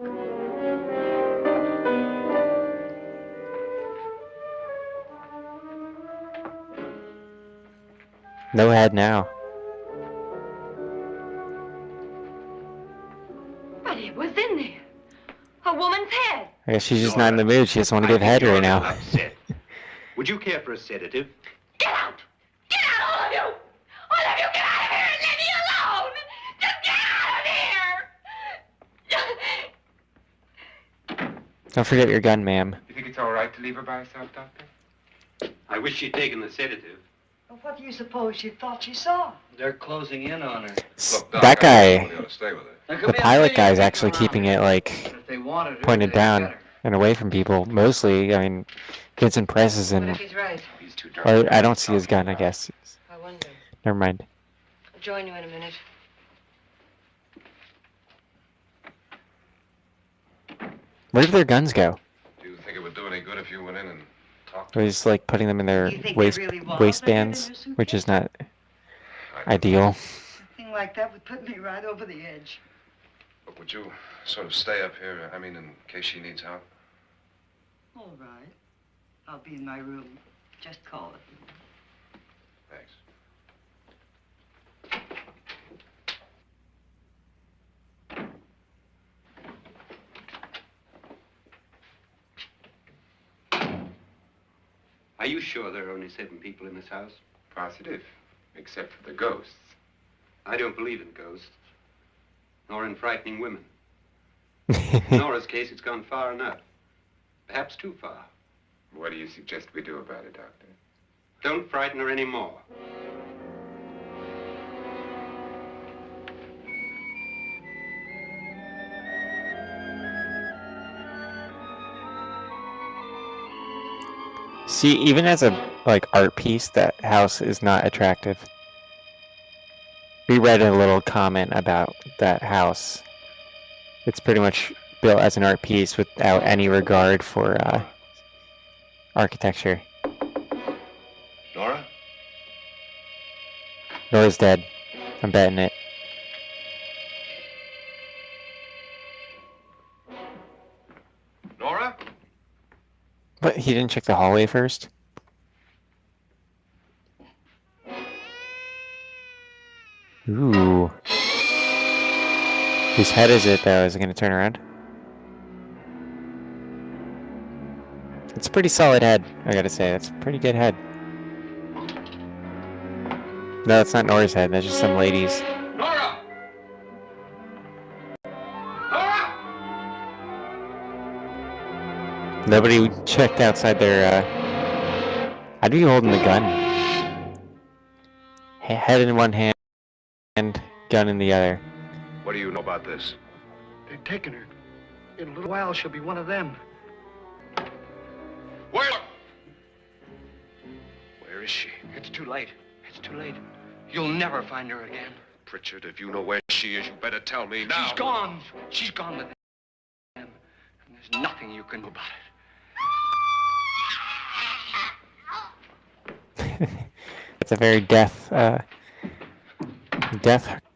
No head now. But it was in there. A woman's head. I guess she's just not in the mood. She doesn't want to give head right now. Upset. Would you care for a sedative? Don't forget your gun, ma'am. You think it's all right to leave her by herself, Doctor? I wish she'd taken the sedative. Well, what do you suppose she thought she saw? They're closing in on her. Look, Doc, That I guy, really ought to stay with her. There could the be a pilot million guy is people actually around keeping here. it like If they wanted her, pointed they'd down get her. and away from people. Mostly, I mean, Vincent Price is What in. if he's right? These two darn Or I don't see his gun. I guess. I wonder. Never mind. I'll join you in a minute. Where did their guns go? Do you think it would do any good if you went in and talked to They're her? just like putting them in their You think waist they really was waistbands, like that in their which is not I- ideal. A thing like that would put me right over the edge. But would you sort of stay up here, I mean, in case she needs help? All right. I'll be in my room. Just call it. Thanks. Are you sure there are only 7 people in this house? Positive, except for the ghosts. I don't believe in ghosts, nor in frightening women. In Nora's case, it's gone far enough. Perhaps too far. What do you suggest we do about it, Doctor? Don't frighten her any more. See, even as a like art piece, that house is not attractive. We read a little comment about that house. It's pretty much built as an art piece without any regard for architecture. Nora? Nora's dead. I'm betting it. Nora? But he didn't check the hallway first? Ooh. Whose head is it, though? Is it going to turn around? It's a pretty solid head, I gotta say. That's a pretty good head. No, that's not Nora's head. That's just some lady's. Nora! Nora! Nobody checked outside their, I'd be holding the gun. Head in one hand, gun in the other. What do you know about this? They've taken her. In a little while, she'll be one of them. Where is she? It's too late. It's too late. You'll never find her again. Pritchard, if you know where she is, you better tell me now. She's gone. She's gone with them. And there's nothing you can do about it. That's a very death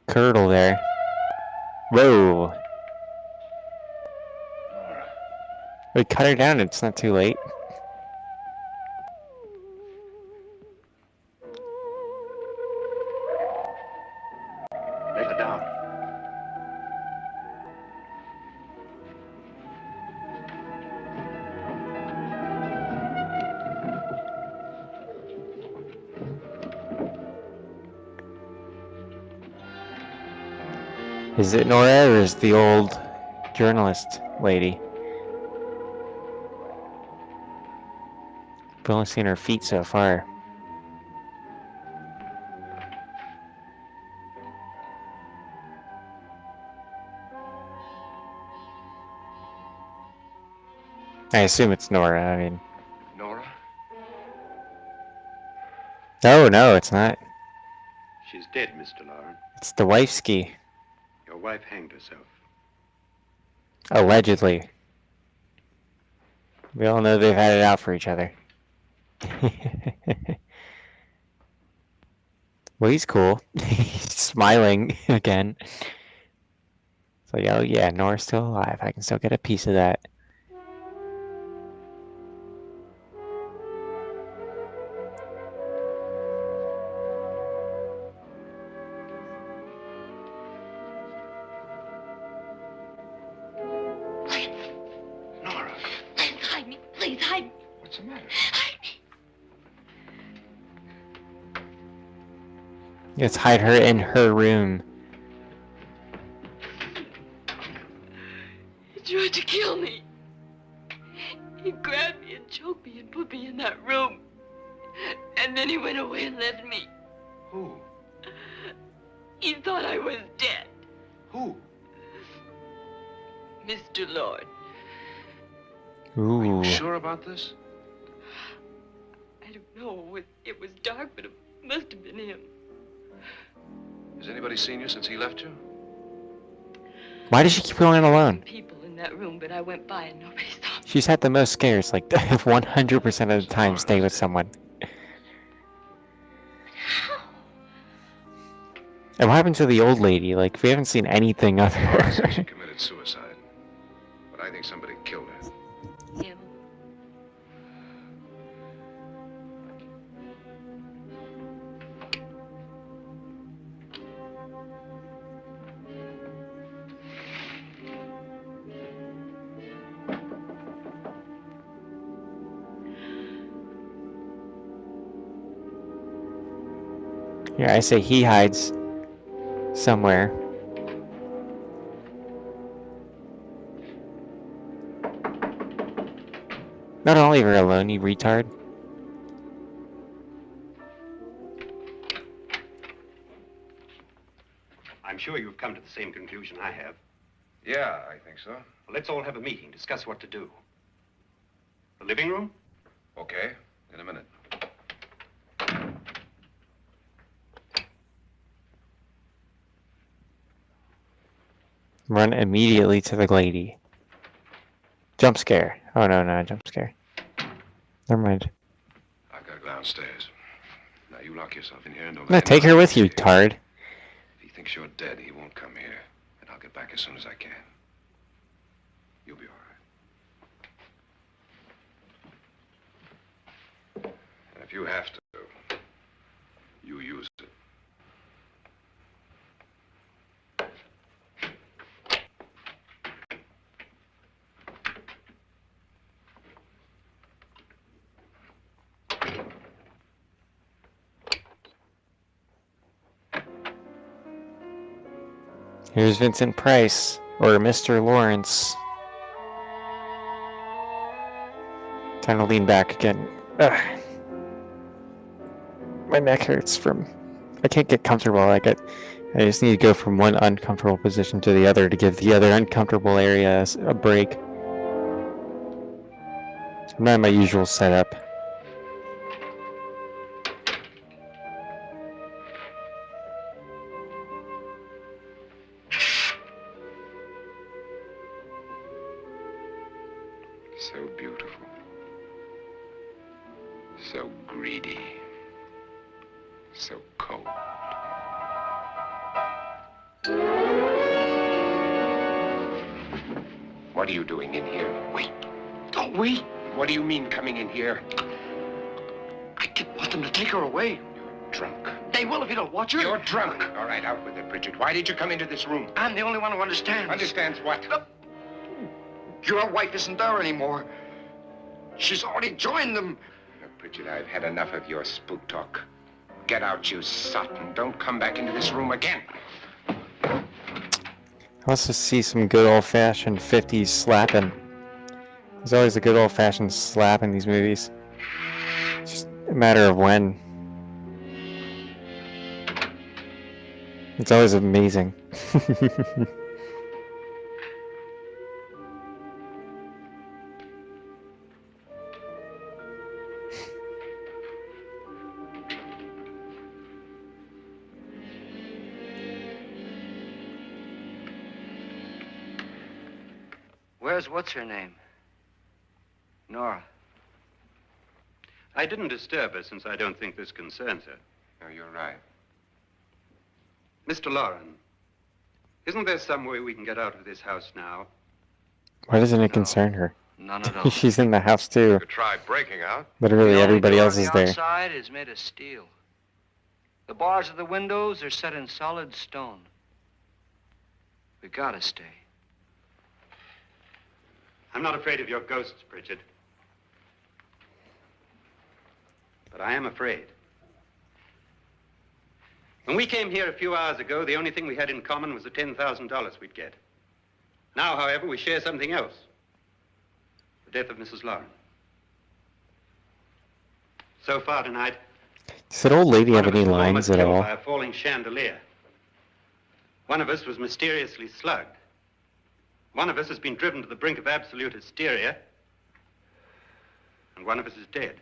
curdle there. Whoa. Nora. We cut her down, it's not too late. Lay her down. Is it Nora or is the old journalist lady? We've only seen her feet so far. I assume it's Nora, I mean... Nora? No, it's not. She's dead, Mr. Lauren. It's the wifeski. Your wife hanged herself. Allegedly. We all know they've had it out for each other. Well, he's cool. He's smiling again. It's like, oh yeah, Nora's still alive. I can still get a piece of that. Nora, Please hide me. Please hide me. what's the matter? Hide me. Let's hide her in her room. You tried to kill me. He grabbed me and choked me and put me in that room. And then he went away and left me. Who? He thought I was dead. Who? Mr. Lord. Are Ooh. you sure about this? I don't know. It was dark, but it must have been him. Has anybody seen you since he left you? Why does she keep going alone? People in that room, but I went by and nobody saw me. She's had the most scares, like 100% of the time stay with someone. And what happened to the old lady? Like, we haven't seen anything of Laura says she her. committed suicide. But I think somebody killed her. Him. Yeah, I say he hides somewhere. No, don't leave her alone, you retard. I'm sure you've come to the same conclusion I have. Yeah, I think so. Well, let's all have a meeting, discuss what to do. The living room? Okay, in a minute. Run immediately to the lady. Jump scare. Oh no, not a jump scare. Never mind. I've got to go downstairs. Now you lock yourself in here and don't No, let take her anybody with you, see tard. If he thinks you're dead, he won't come here. And I'll get back as soon as I can. You'll be all right. And if you have to, you use it. Here's Vincent Price, or Mr. Lawrence. Time to lean back again. Ugh. My neck hurts from... I can't get comfortable. I just need to go from one uncomfortable position to the other to give the other uncomfortable area a break. I'm not in my usual setup. So beautiful. So greedy. So cold. What are you doing in here? Wait. Don't wait. What do you mean coming in here? I didn't want them to take her away. You're drunk. They will if you don't watch her. You're drunk. All right, out with it, Bridget. Why did you come into this room? I'm the only one who understands. Understands what? Your wife isn't there anymore. She's already joined them. Look, Bridget, I've had enough of your spook talk. Get out, you sot, and don't come back into this room again. Let's just see some good old-fashioned 50s slapping. There's always a good old-fashioned slap in these movies. It's just a matter of when. It's always amazing. Where's what's her name? Nora. I didn't disturb her since I don't think this concerns her. No, you're right. Mr. Lauren, isn't there some way we can get out of this house now? Why doesn't it concern her? None at all. She's in the house too. You could try breaking out. Literally everybody else is The there. outside is made of steel. The bars of the windows are set in solid stone. We gotta stay. I'm not afraid of your ghosts, Bridget. But I am afraid. When we came here a few hours ago, the only thing we had in common was the $10,000 we'd get. Now, however, we share something else. The death of Mrs. Lauren. So far tonight, Does that old lady have one of us any was lines almost at killed all? by a falling chandelier. One of us was mysteriously slugged. One of us has been driven to the brink of absolute hysteria. And one of us is dead.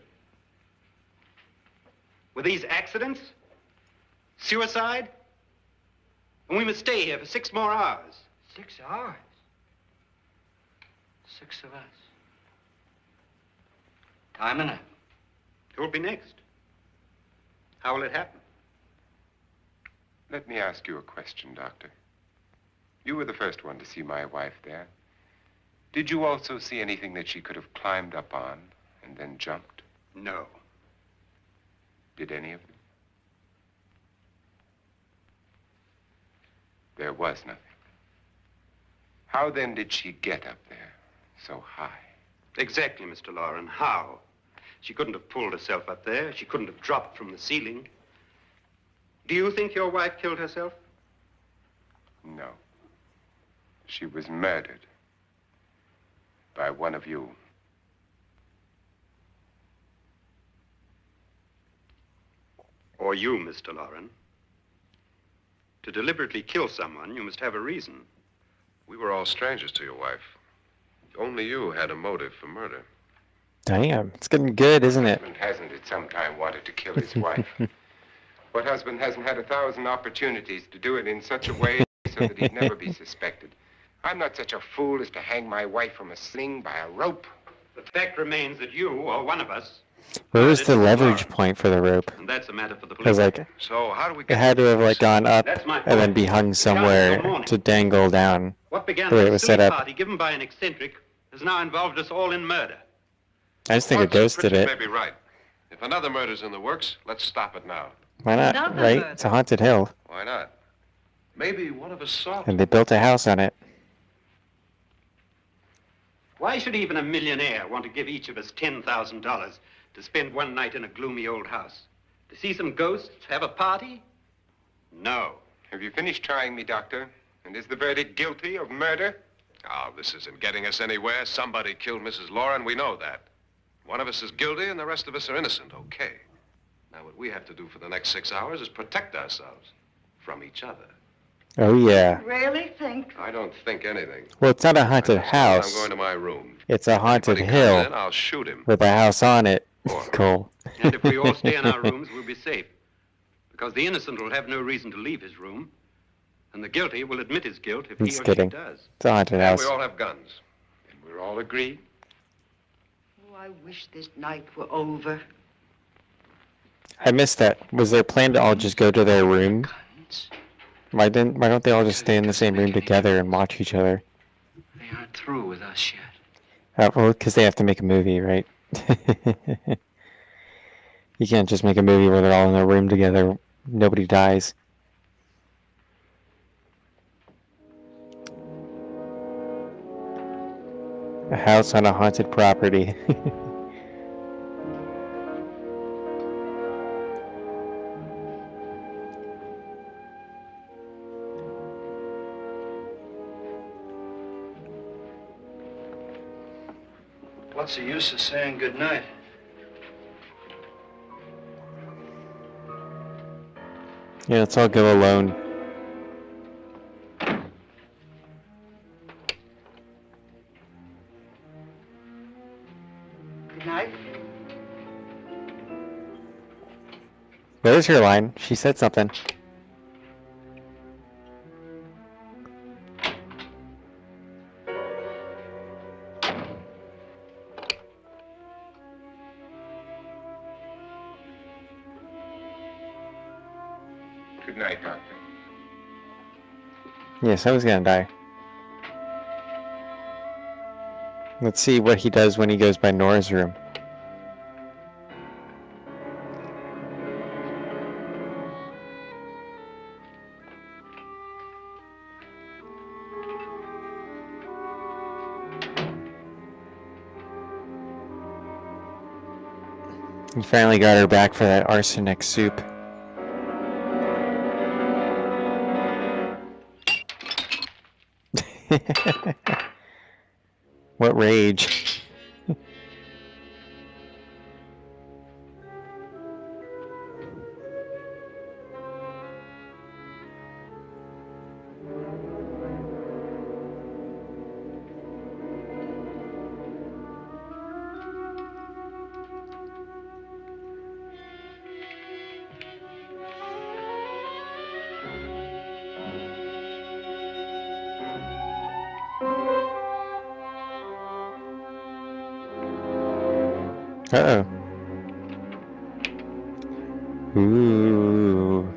Were these accidents? Suicide? And we must stay here for 6 more hours. 6 hours? 6 of us. Time enough. Who'll be next? How will it happen? Let me ask you a question, Doctor. You were the first one to see my wife there. Did you also see anything that she could have climbed up on and then jumped? No. Did any of them? There was nothing. How then did she get up there so high? Exactly, Mr. Lauren. How? She couldn't have pulled herself up there. She couldn't have dropped from the ceiling. Do you think your wife killed herself? No. She was murdered by one of you. Or you, Mr. Lauren. To deliberately kill someone, you must have a reason. We were all strangers to your wife. Only you had a motive for murder. Damn, it's getting good, isn't it? Husband hasn't at some time wanted to kill his wife. What husband hasn't had 1,000 opportunities to do it in such a way so that he'd never be suspected? I'm not such a fool as to hang my wife from a sling by a rope. The fact remains that you, or one of us... Where was the murdered Mr. leverage Lauren. point for the rope? And that's a matter for the Because, police. like, So how do we it get... had to have, like, gone up That's my and then point. be hung somewhere to dangle down. What began the way as it a was silly set up. party given by an eccentric has now involved us all in murder. I just think a ghost did Pritchard it. may be right. If another murder's in the works, let's stop it now. Why not, Another right? murder. It's a haunted hill, Why not? Maybe one of us saw and they built a house on it. Why should even a millionaire want to give each of us $10,000 to spend one night in a gloomy old house? To see some ghosts, have a party? No. Have you finished trying me, Doctor? And is the verdict guilty of murder? Oh, this isn't getting us anywhere. Somebody killed Mrs. Lauren. We know that. One of us is guilty and the rest of us are innocent. Okay. Now, what we have to do for the next 6 hours is protect ourselves from each other. Oh, yeah. Really think? I don't think anything. Well, it's not a I haunted just know house. I'm going to my room. It's a haunted Anybody comes hill in, I'll shoot him. with a house on it. Or- Cole. And if we all stay in our rooms, we'll be safe. Because the innocent will have no reason to leave his room. And the guilty will admit his guilt if he Just or kidding. she does. It's a haunted And house. we all have guns. And we're all agreed? Oh, I wish this night were over. I missed that. Was their plan to all just go to their room? Guns. Why don't they all just stay in the same room together and watch each other? They aren't through with us yet. Well, because they have to make a movie, right? You can't just make a movie where they're all in a room together. Nobody dies. A house on a haunted property. What's the use of saying goodnight? Yeah, let's all go alone. Good night. There's your line. She said something. Good night, Doctor. Yes, I was gonna die. Let's see what he does when he goes by Nora's room. He finally got her back for that arsenic soup. What rage. Uh-oh. Ooh.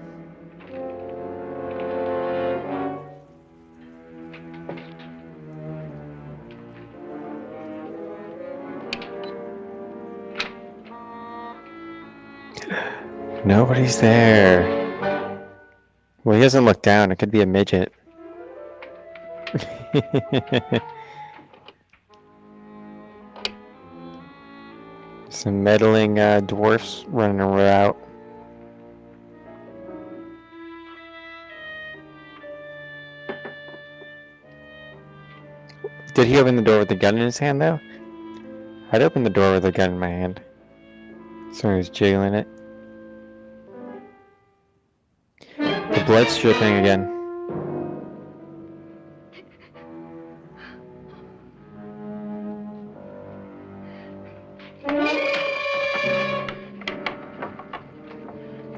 Nobody's there. Well, he doesn't look down. It could be a midget. Some meddling dwarfs running around. Did he open the door with the gun in his hand, though? I'd open the door with a gun in my hand. Someone was jiggling it. The blood's dripping again.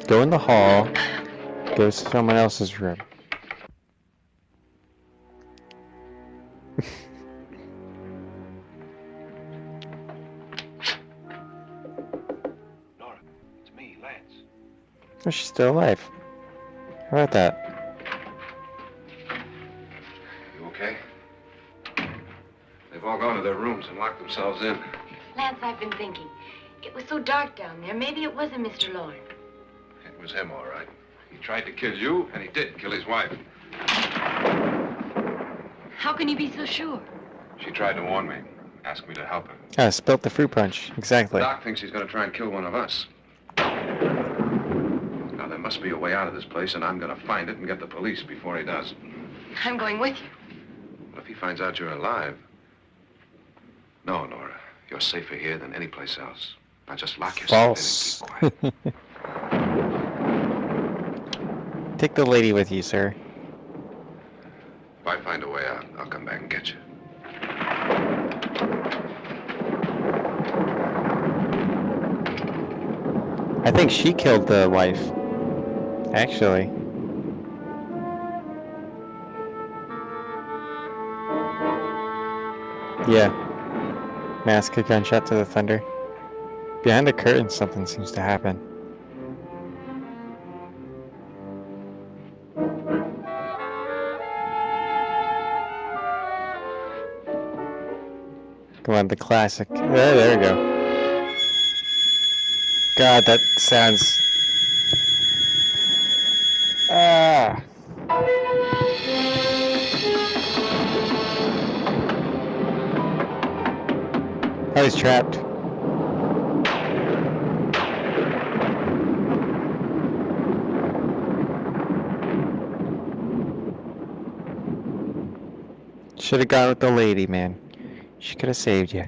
Go in the hall. Go to someone else's room. Nora, it's me, Lance. Oh, she's still alive. How about that? You okay? They've all gone to their rooms and locked themselves in. Lance, I've been thinking. It was so dark down there. Maybe it wasn't Mr. Lorne. It was him, all right. He tried to kill you, and he did kill his wife. How can you be so sure? She tried to warn me, asked me to help her. Ah, spilt the fruit punch. Exactly. Doc thinks he's going to try and kill one of us. Now, there must be a way out of this place, and I'm going to find it and get the police before he does. I'm going with you. Well, if he finds out you're alive... No, Nora. You're safer here than any place else. Now just lock yourself False. in and keep quiet. Take the lady with you, sir. If I find a way out, I'll come back and get you. I think she killed the wife. Actually. Yeah. Mask a gunshot to the thunder. Behind the curtain, something seems to happen. Come on, the classic. There we go. God, that sounds... Ah. I was trapped. Should have gone with the lady, man. She could have saved you.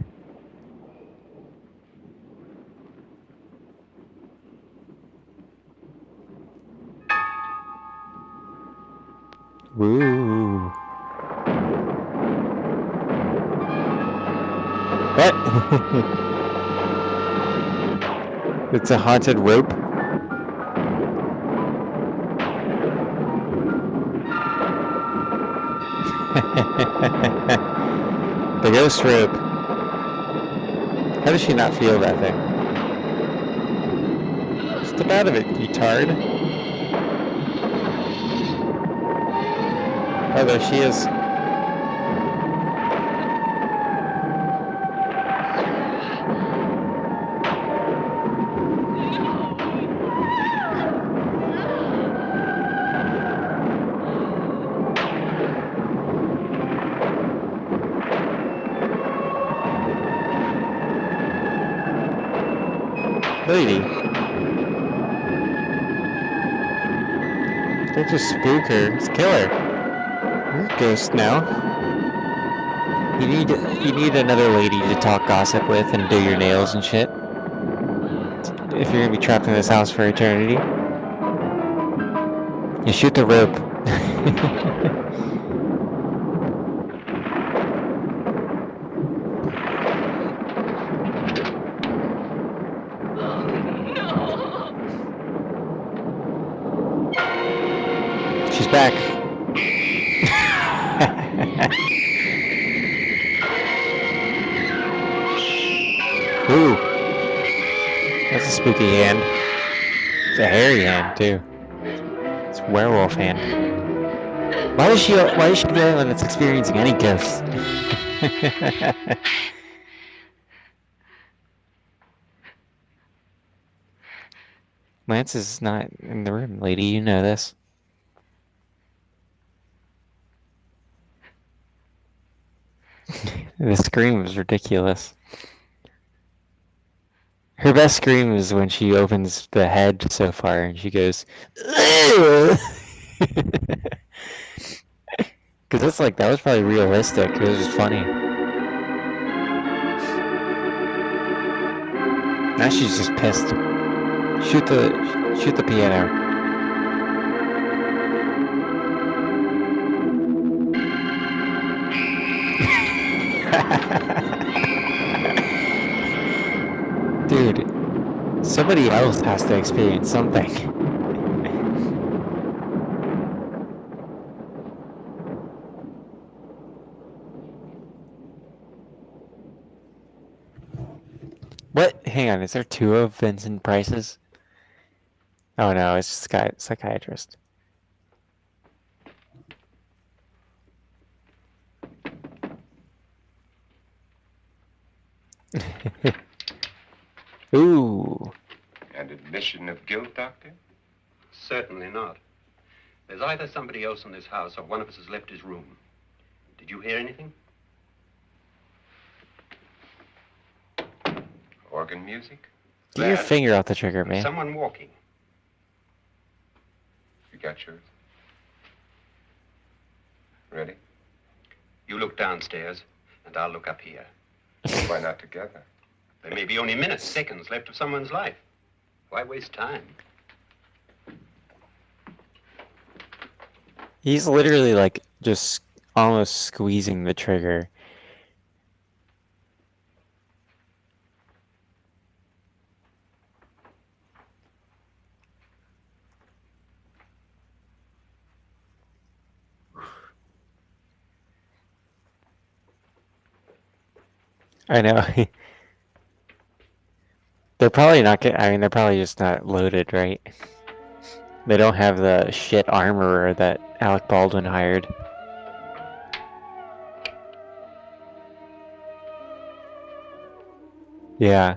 Woo. What? It's a haunted rope. The ghost rope. How does she not feel that thing? Step out of it, you tard. Oh, there she is. Lady. Don't just spook her, just kill her. You're a ghost now. You need another lady to talk gossip with and do your nails and shit. If you're gonna be trapped in this house for eternity. You shoot the rope. She's back. Ooh. a spooky hand. It's a hairy hand too. It's a werewolf hand. Why is she the only one that's experiencing any ghosts? Lance is not in the room, lady. You know this. The scream was ridiculous. Her best scream is when she opens the head so far and she goes, because it's like that was probably realistic. It was just funny. Now she's just pissed. Shoot the piano. Dude, somebody else has to experience something. What? Hang on, is there two of Vincent Price's? Oh no, it's just psychiatrist. Ooh. An admission of guilt, Doctor? Certainly not. There's either somebody else in this house or one of us has left his room. Did you hear anything? Organ music? Get your finger off the trigger, man. Someone walking. You got yours? Ready? You look downstairs, and I'll look up here. Why not together? There may be only minutes, seconds left of someone's life. Why waste time? He's literally like just almost squeezing the trigger. I know. They're probably not they're probably just not loaded, right? They don't have the shit armorer that Alec Baldwin hired. Yeah.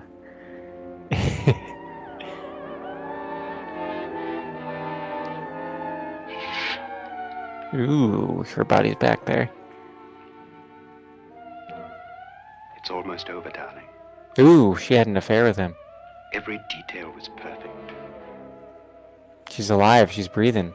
Ooh, her body's back there. It's almost over, darling. Ooh, she had an affair with him. Every detail was perfect. She's alive, she's breathing.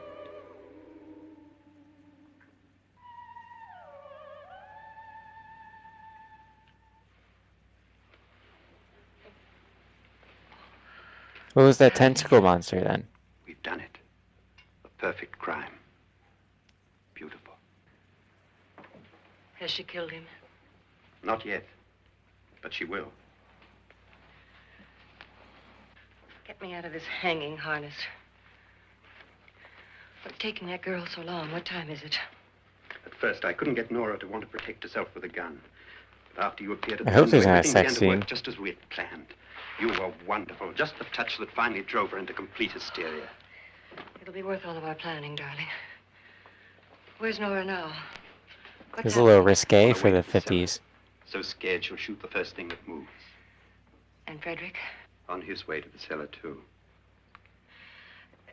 What was that tentacle monster then? We've done it. A perfect crime. Beautiful. Has she killed him? Not yet, but she will. Get me out of this hanging harness. What's taking that girl so long? What time is it? At first, I couldn't get Nora to want to protect herself with a gun. But after you appeared at I the hope window, there's not a everything sex began to work scene. just as we had planned. You were wonderful. Just the touch that finally drove her into complete hysteria. It'll be worth all of our planning, darling. Where's Nora now? What's It's a little happening? risque On for her way the to the cellar. 50s. So scared she'll shoot the first thing that moves. And Frederick? On his way to the cellar, too.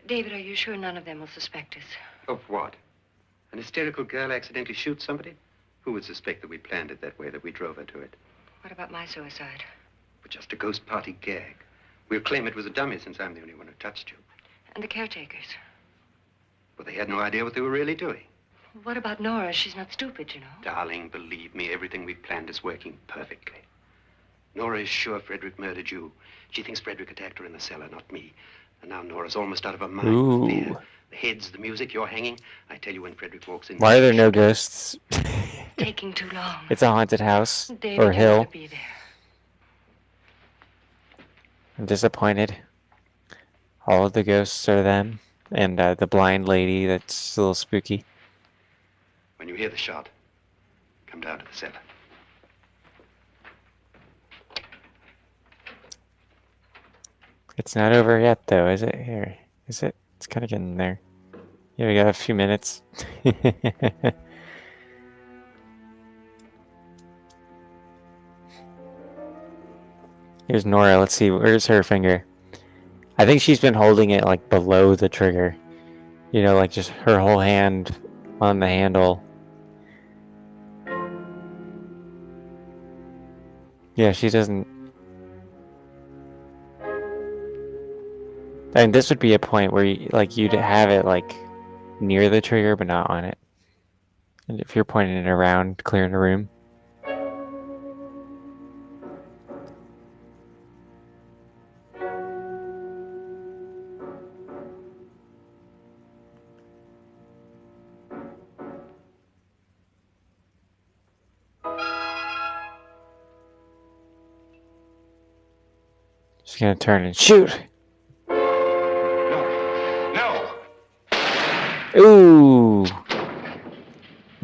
David, are you sure none of them will suspect us? Of what? An hysterical girl accidentally shoots somebody? Who would suspect that we planned it that way, that we drove her to it? What about my suicide? But just a ghost party gag. We'll claim it was a dummy since I'm the only one who touched you. And the caretakers? Well, they had no idea what they were really doing. What about Nora? She's not stupid, you know. Darling, believe me, everything we planned is working perfectly. Nora is sure Frederick murdered you. She thinks Frederick attacked her in the cellar, not me. And now Nora's almost out of her mind with fear. Ooh. The heads, the music, you're hanging. I tell you, when Frederick walks in... Why are there no ghosts? Taking too long. It's a haunted house David, or you hill. ought to be there. I'm disappointed. All of the ghosts are them. And the blind lady that's a little spooky. When you hear the shot, come down to the cellar. It's not over yet, though, is it? Here. Is it? It's kind of getting there. Yeah, we got a few minutes. Here's Nora. Let's see. Where's her finger? I think she's been holding it, like, below the trigger. You know, like, just her whole hand on the handle. Yeah, she doesn't... And this would be a point where, you'd have it, like, near the trigger, but not on it. And if you're pointing it around, clearing the room. She's gonna turn and shoot! No! Ooh!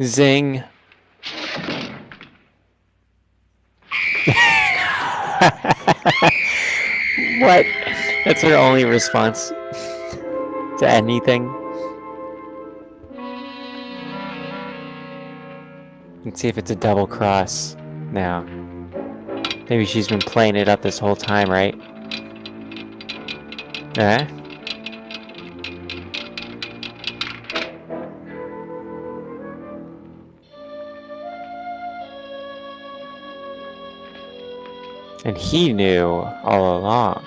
Zing! What? That's her only response to anything. Let's see if it's a double cross now. Maybe she's been playing it up this whole time, right? Eh? And he knew all along.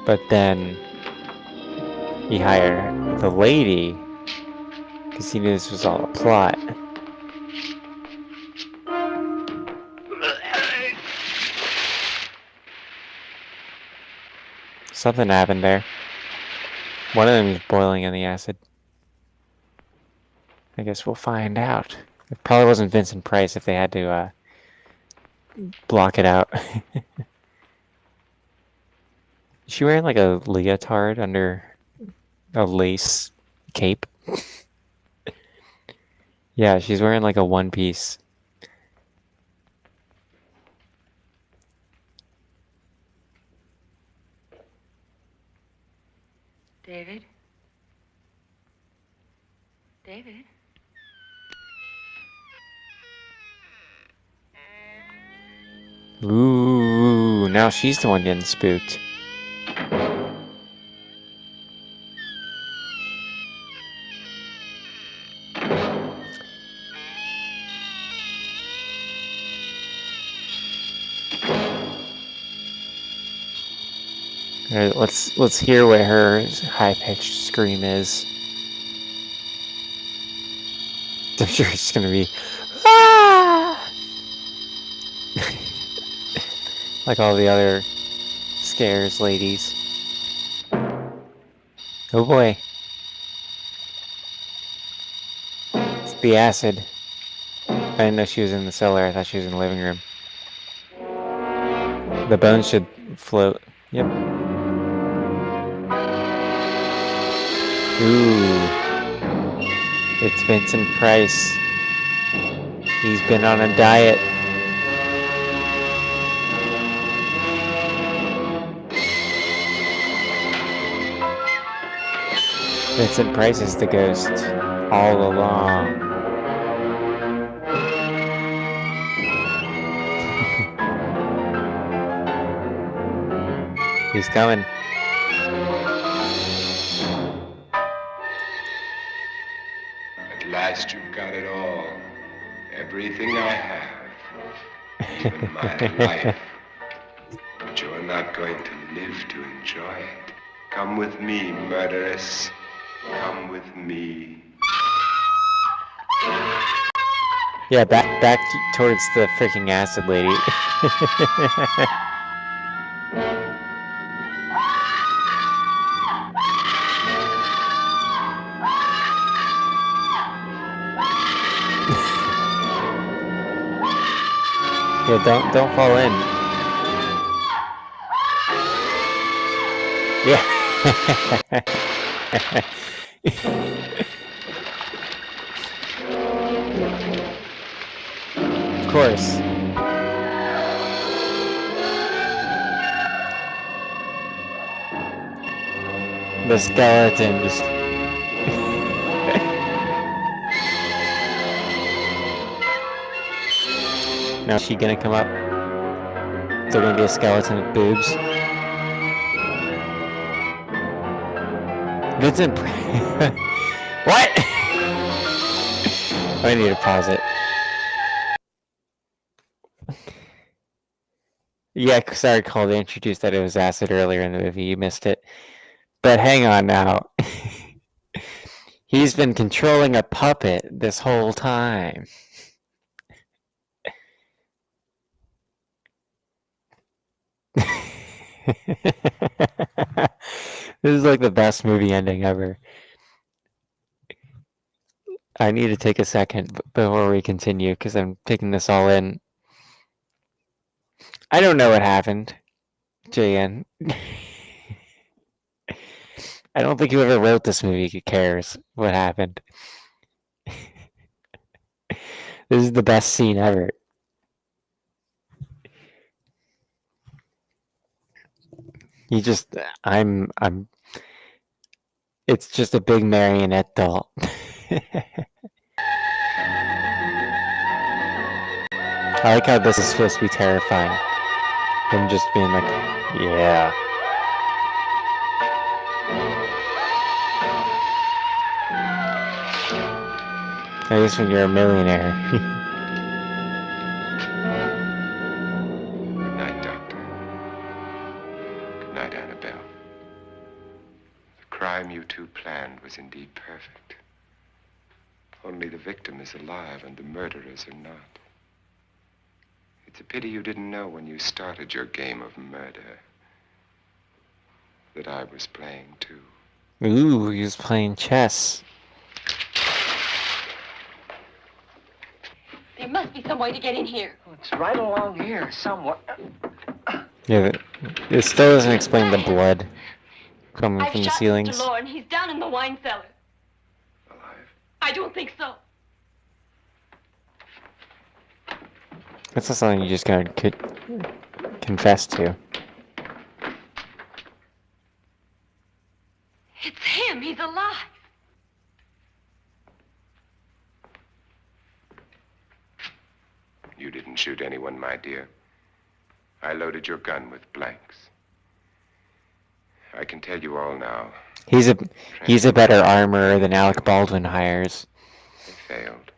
But then he hired the lady because he knew this was all a plot. Something happened there. One of them is boiling in the acid. I guess we'll find out. It probably wasn't Vincent Price if they had to block it out. Is she wearing like a leotard under a lace cape? Yeah, she's wearing like a one piece. David? David? Ooh, now she's the one getting spooked. Alright, let's hear what her high-pitched scream is. I'm sure it's gonna be ah! Like all the other scares ladies. Oh boy. It's the acid. I didn't know she was in the cellar. I thought she was in the living room. The bones should float. Yep. Ooh. It's Vincent Price. He's been on a diet. Vincent Price is the ghost all along. He's coming. At last you've got it all. Everything I have. Even my life. But you're not going to live to enjoy it. Come with me, murderess. Come with me. Yeah, back towards the freaking acid lady. Yeah, don't fall in. Yeah. Of course. The skeleton just. Now is she gonna come up? Is there gonna be a skeleton with boobs? Vincent. What? I need to pause it. Yeah, because I recall they introduced that it was acid earlier in the movie. You missed it. But hang on now. He's been controlling a puppet this whole time. This is like the best movie ending ever. I need to take a second before we continue because I'm taking this all in. I don't know what happened, JN. I don't think whoever wrote this movie cares what happened. This is the best scene ever. You just, it's just a big marionette doll. I like how this is supposed to be terrifying. Him just being like, yeah. I guess when you're a millionaire. Good night, Doctor. Good night, Annabelle. The crime you two planned was indeed perfect. Only the victim is alive and the murderers are not. It's a pity you didn't know when you started your game of murder that I was playing too. Ooh, he was playing chess. There must be some way to get in here. It's right along here somewhere. Yeah, it still doesn't explain the blood coming I've from the shot ceilings. Mr. Lorne. He's down in the wine cellar. Alive? I don't think so. That's not something you just gotta confess to. It's him. He's alive. You didn't shoot anyone, my dear. I loaded your gun with blanks. I can tell you all now. He's a better armorer than Alec Baldwin hires. They failed.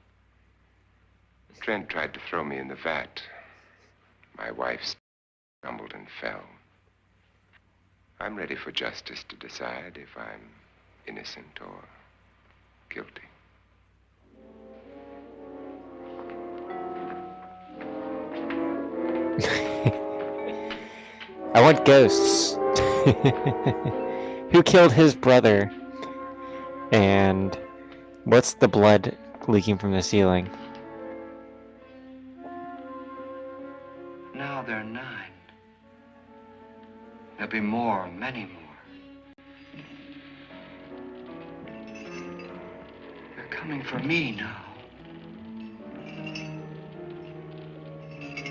Trent tried to throw me in the vat. My wife stumbled and fell. I'm ready for justice to decide if I'm innocent or guilty. I want ghosts. Who killed his brother? And what's the blood leaking from the ceiling? Now there are 9. There'll be more, many more. They're coming for me now.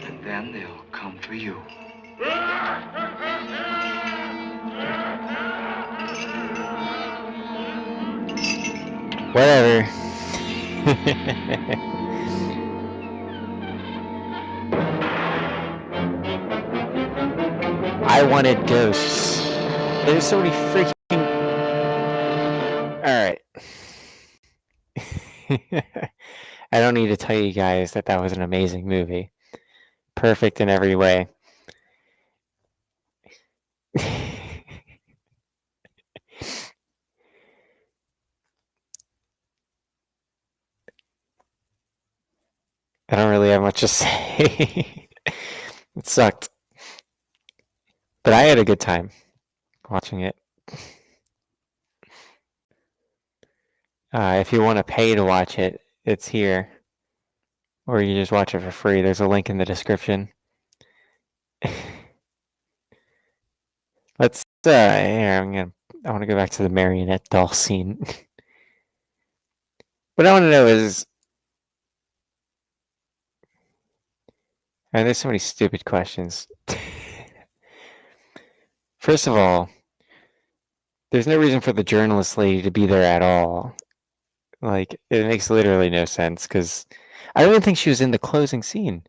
And then they'll come for you. Whatever. I wanted ghosts. There's so many freaking... Alright. I don't need to tell you guys that that was an amazing movie. Perfect in every way. I don't really have much to say. It sucked. But I had a good time watching it. If you want to pay to watch it, it's here. Or you just watch it for free. There's a link in the description. Let's here, I want to go back to the marionette doll scene. What I want to know is, there's so many stupid questions. First of all, There's no reason for the journalist lady to be there at all. Like, it makes literally no sense, because I don't even think she was in the closing scene.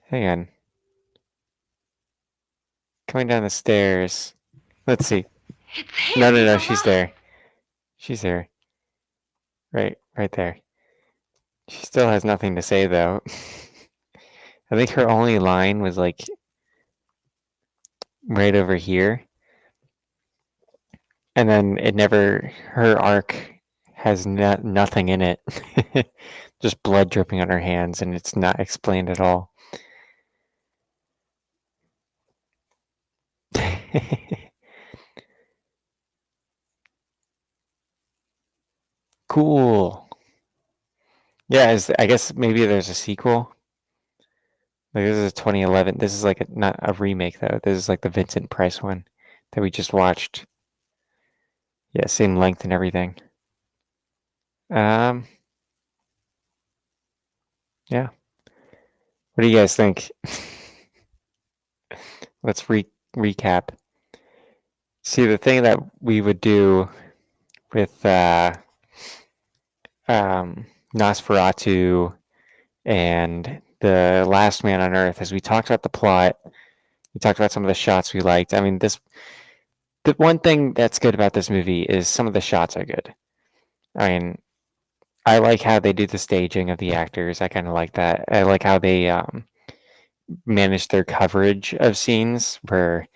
Hang on. Coming down the stairs. Let's see. No, she's there. She's there. Right there. She still has nothing to say, though. I think her only line was, like, right over here. And then her arc has nothing in it. Just blood dripping on her hands, and it's not explained at all. Cool. Yeah, I guess maybe there's a sequel. Like, this is 2011. This is like not a remake, though. This is like the Vincent Price one that we just watched. Yeah, same length and everything. Yeah. What do you guys think? Let's recap. See, the thing that we would do with Nosferatu and The Last Man on Earth is we talked about the plot. We talked about some of the shots we liked. I mean, the one thing that's good about this movie is some of the shots are good. I mean, I like how they do the staging of the actors. I kind of like that. I like how they manage their coverage of scenes where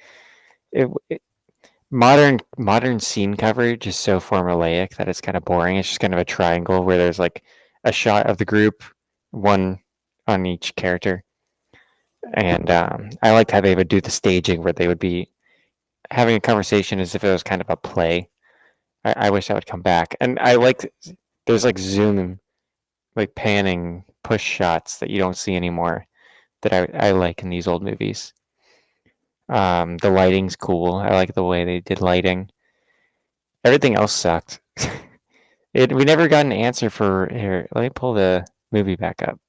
modern scene coverage is so formulaic that it's kind of boring. It's just kind of a triangle where there's like a shot of the group, one on each character. And I liked how they would do the staging where they would be having a conversation as if it was kind of a play. I wish that would come back. And I liked there's like zoom, like panning push shots that you don't see anymore that I like in these old movies. The lighting's cool. I like the way they did lighting. Everything else sucked. We never got an answer for here. Let me pull the movie back up.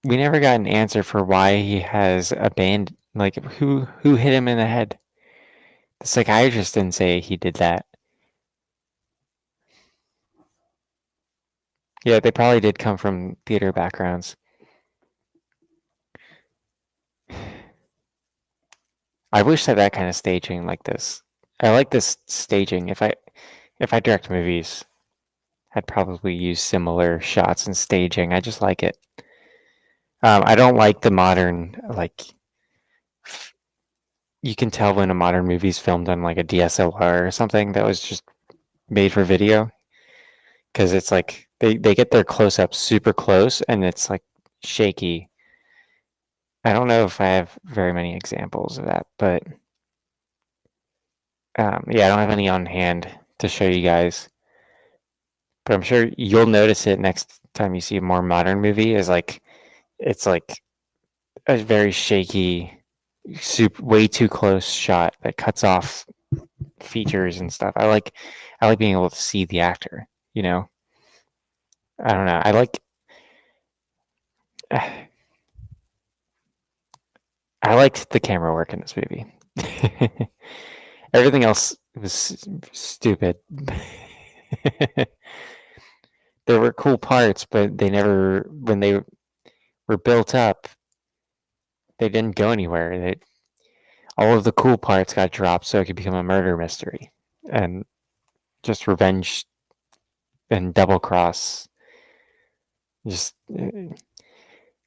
We never got an answer for why he has a band. Like who hit him in the head? The psychiatrist didn't say he did that. Yeah, they probably did come from theater backgrounds. I wish that kind of staging like this. I like this staging. If I direct movies, I'd probably use similar shots and staging. I just like it. I don't like the modern you can tell when a modern movie's filmed on like a DSLR or something that was just made for video because it's like they get their close-ups super close and it's like shaky. I don't know if I have very many examples of that, but yeah, I don't have any on hand to show you guys. But I'm sure you'll notice it next time you see a more modern movie. Is like it's like a very shaky, way too close shot that cuts off features and stuff. I like being able to see the actor. You know, I don't know. I liked the camera work in this movie. Everything else was stupid. There were cool parts, but they never, when they were built up, they didn't go anywhere. All of the cool parts got dropped so it could become a murder mystery. And just revenge and double cross. Just,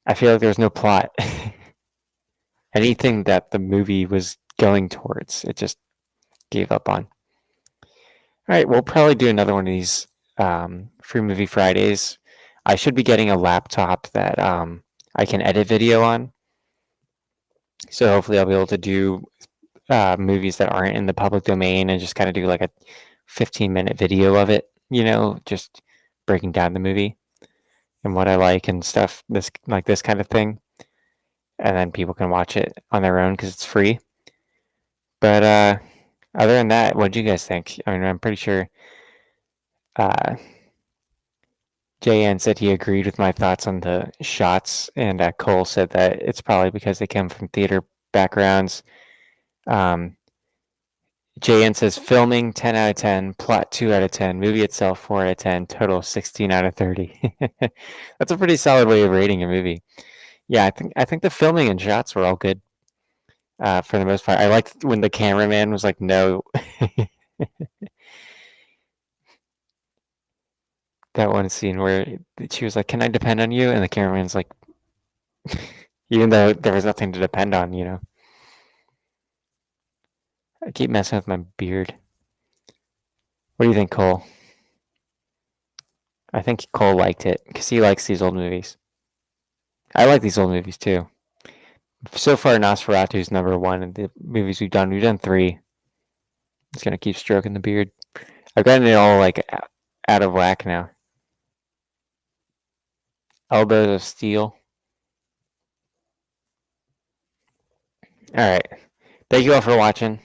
I feel like there was no plot. Anything that the movie was going towards, it just gave up on. All right, we'll probably do another one of these Free Movie Fridays. I should be getting a laptop that I can edit video on. So hopefully I'll be able to do movies that aren't in the public domain and just kind of do like a 15-minute video of it, you know, just breaking down the movie and what I like and stuff, this kind of thing. And then people can watch it on their own because it's free. But other than that, what do you guys think? I mean, I'm pretty sure JN said he agreed with my thoughts on the shots, and Cole said that it's probably because they come from theater backgrounds. JN says filming 10 out of 10, plot 2 out of 10, movie itself 4 out of 10, total 16 out of 30. That's a pretty solid way of rating a movie. Yeah, I think the filming and shots were all good for the most part. I liked when the cameraman was like, "No." That one scene where she was like, "Can I depend on you?" And the cameraman's like, even though there was nothing to depend on, you know. I keep messing with my beard. What do you think, Cole? I think Cole liked it because he likes these old movies. I like these old movies too. So far, Nosferatu's number one in the movies we've done. We've done 3. Just gonna keep stroking the beard. I've gotten it all like out of whack now. Elbows of Steel. All right. Thank you all for watching.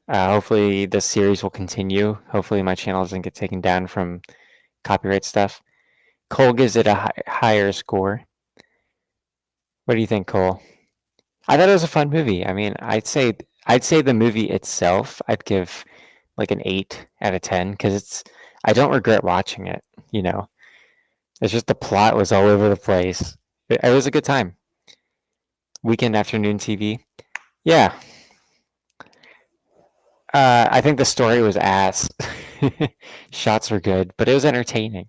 Hopefully this series will continue. Hopefully my channel doesn't get taken down from copyright stuff. Cole gives it a higher score. What do you think, Cole? I thought it was a fun movie. I mean, I'd say the movie itself, I'd give like an 8 out of 10 because I don't regret watching it. You know, it's just the plot was all over the place. It was a good time. Weekend afternoon TV. Yeah. I think the story was ass. Shots were good, but it was entertaining.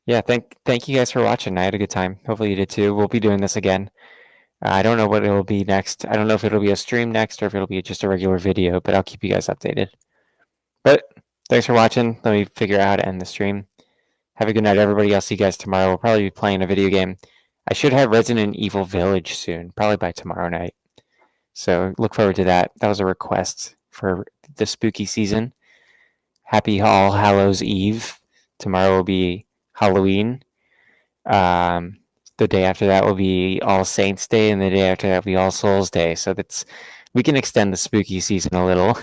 Yeah, thank you guys for watching. I had a good time. Hopefully you did too. We'll be doing this again. I don't know what it will be next. I don't know if it'll be a stream next or if it'll be just a regular video, but I'll keep you guys updated. But thanks for watching. Let me figure out how to end the stream. Have a good night, everybody. I'll see you guys tomorrow. We'll probably be playing a video game. I should have Resident Evil Village soon, probably by tomorrow night. So look forward to that. That was a request for the spooky season. Happy All Hallows Eve. Tomorrow will be Halloween. The day after that will be All Saints Day, and the day after that will be All Souls Day. So we can extend the spooky season a little.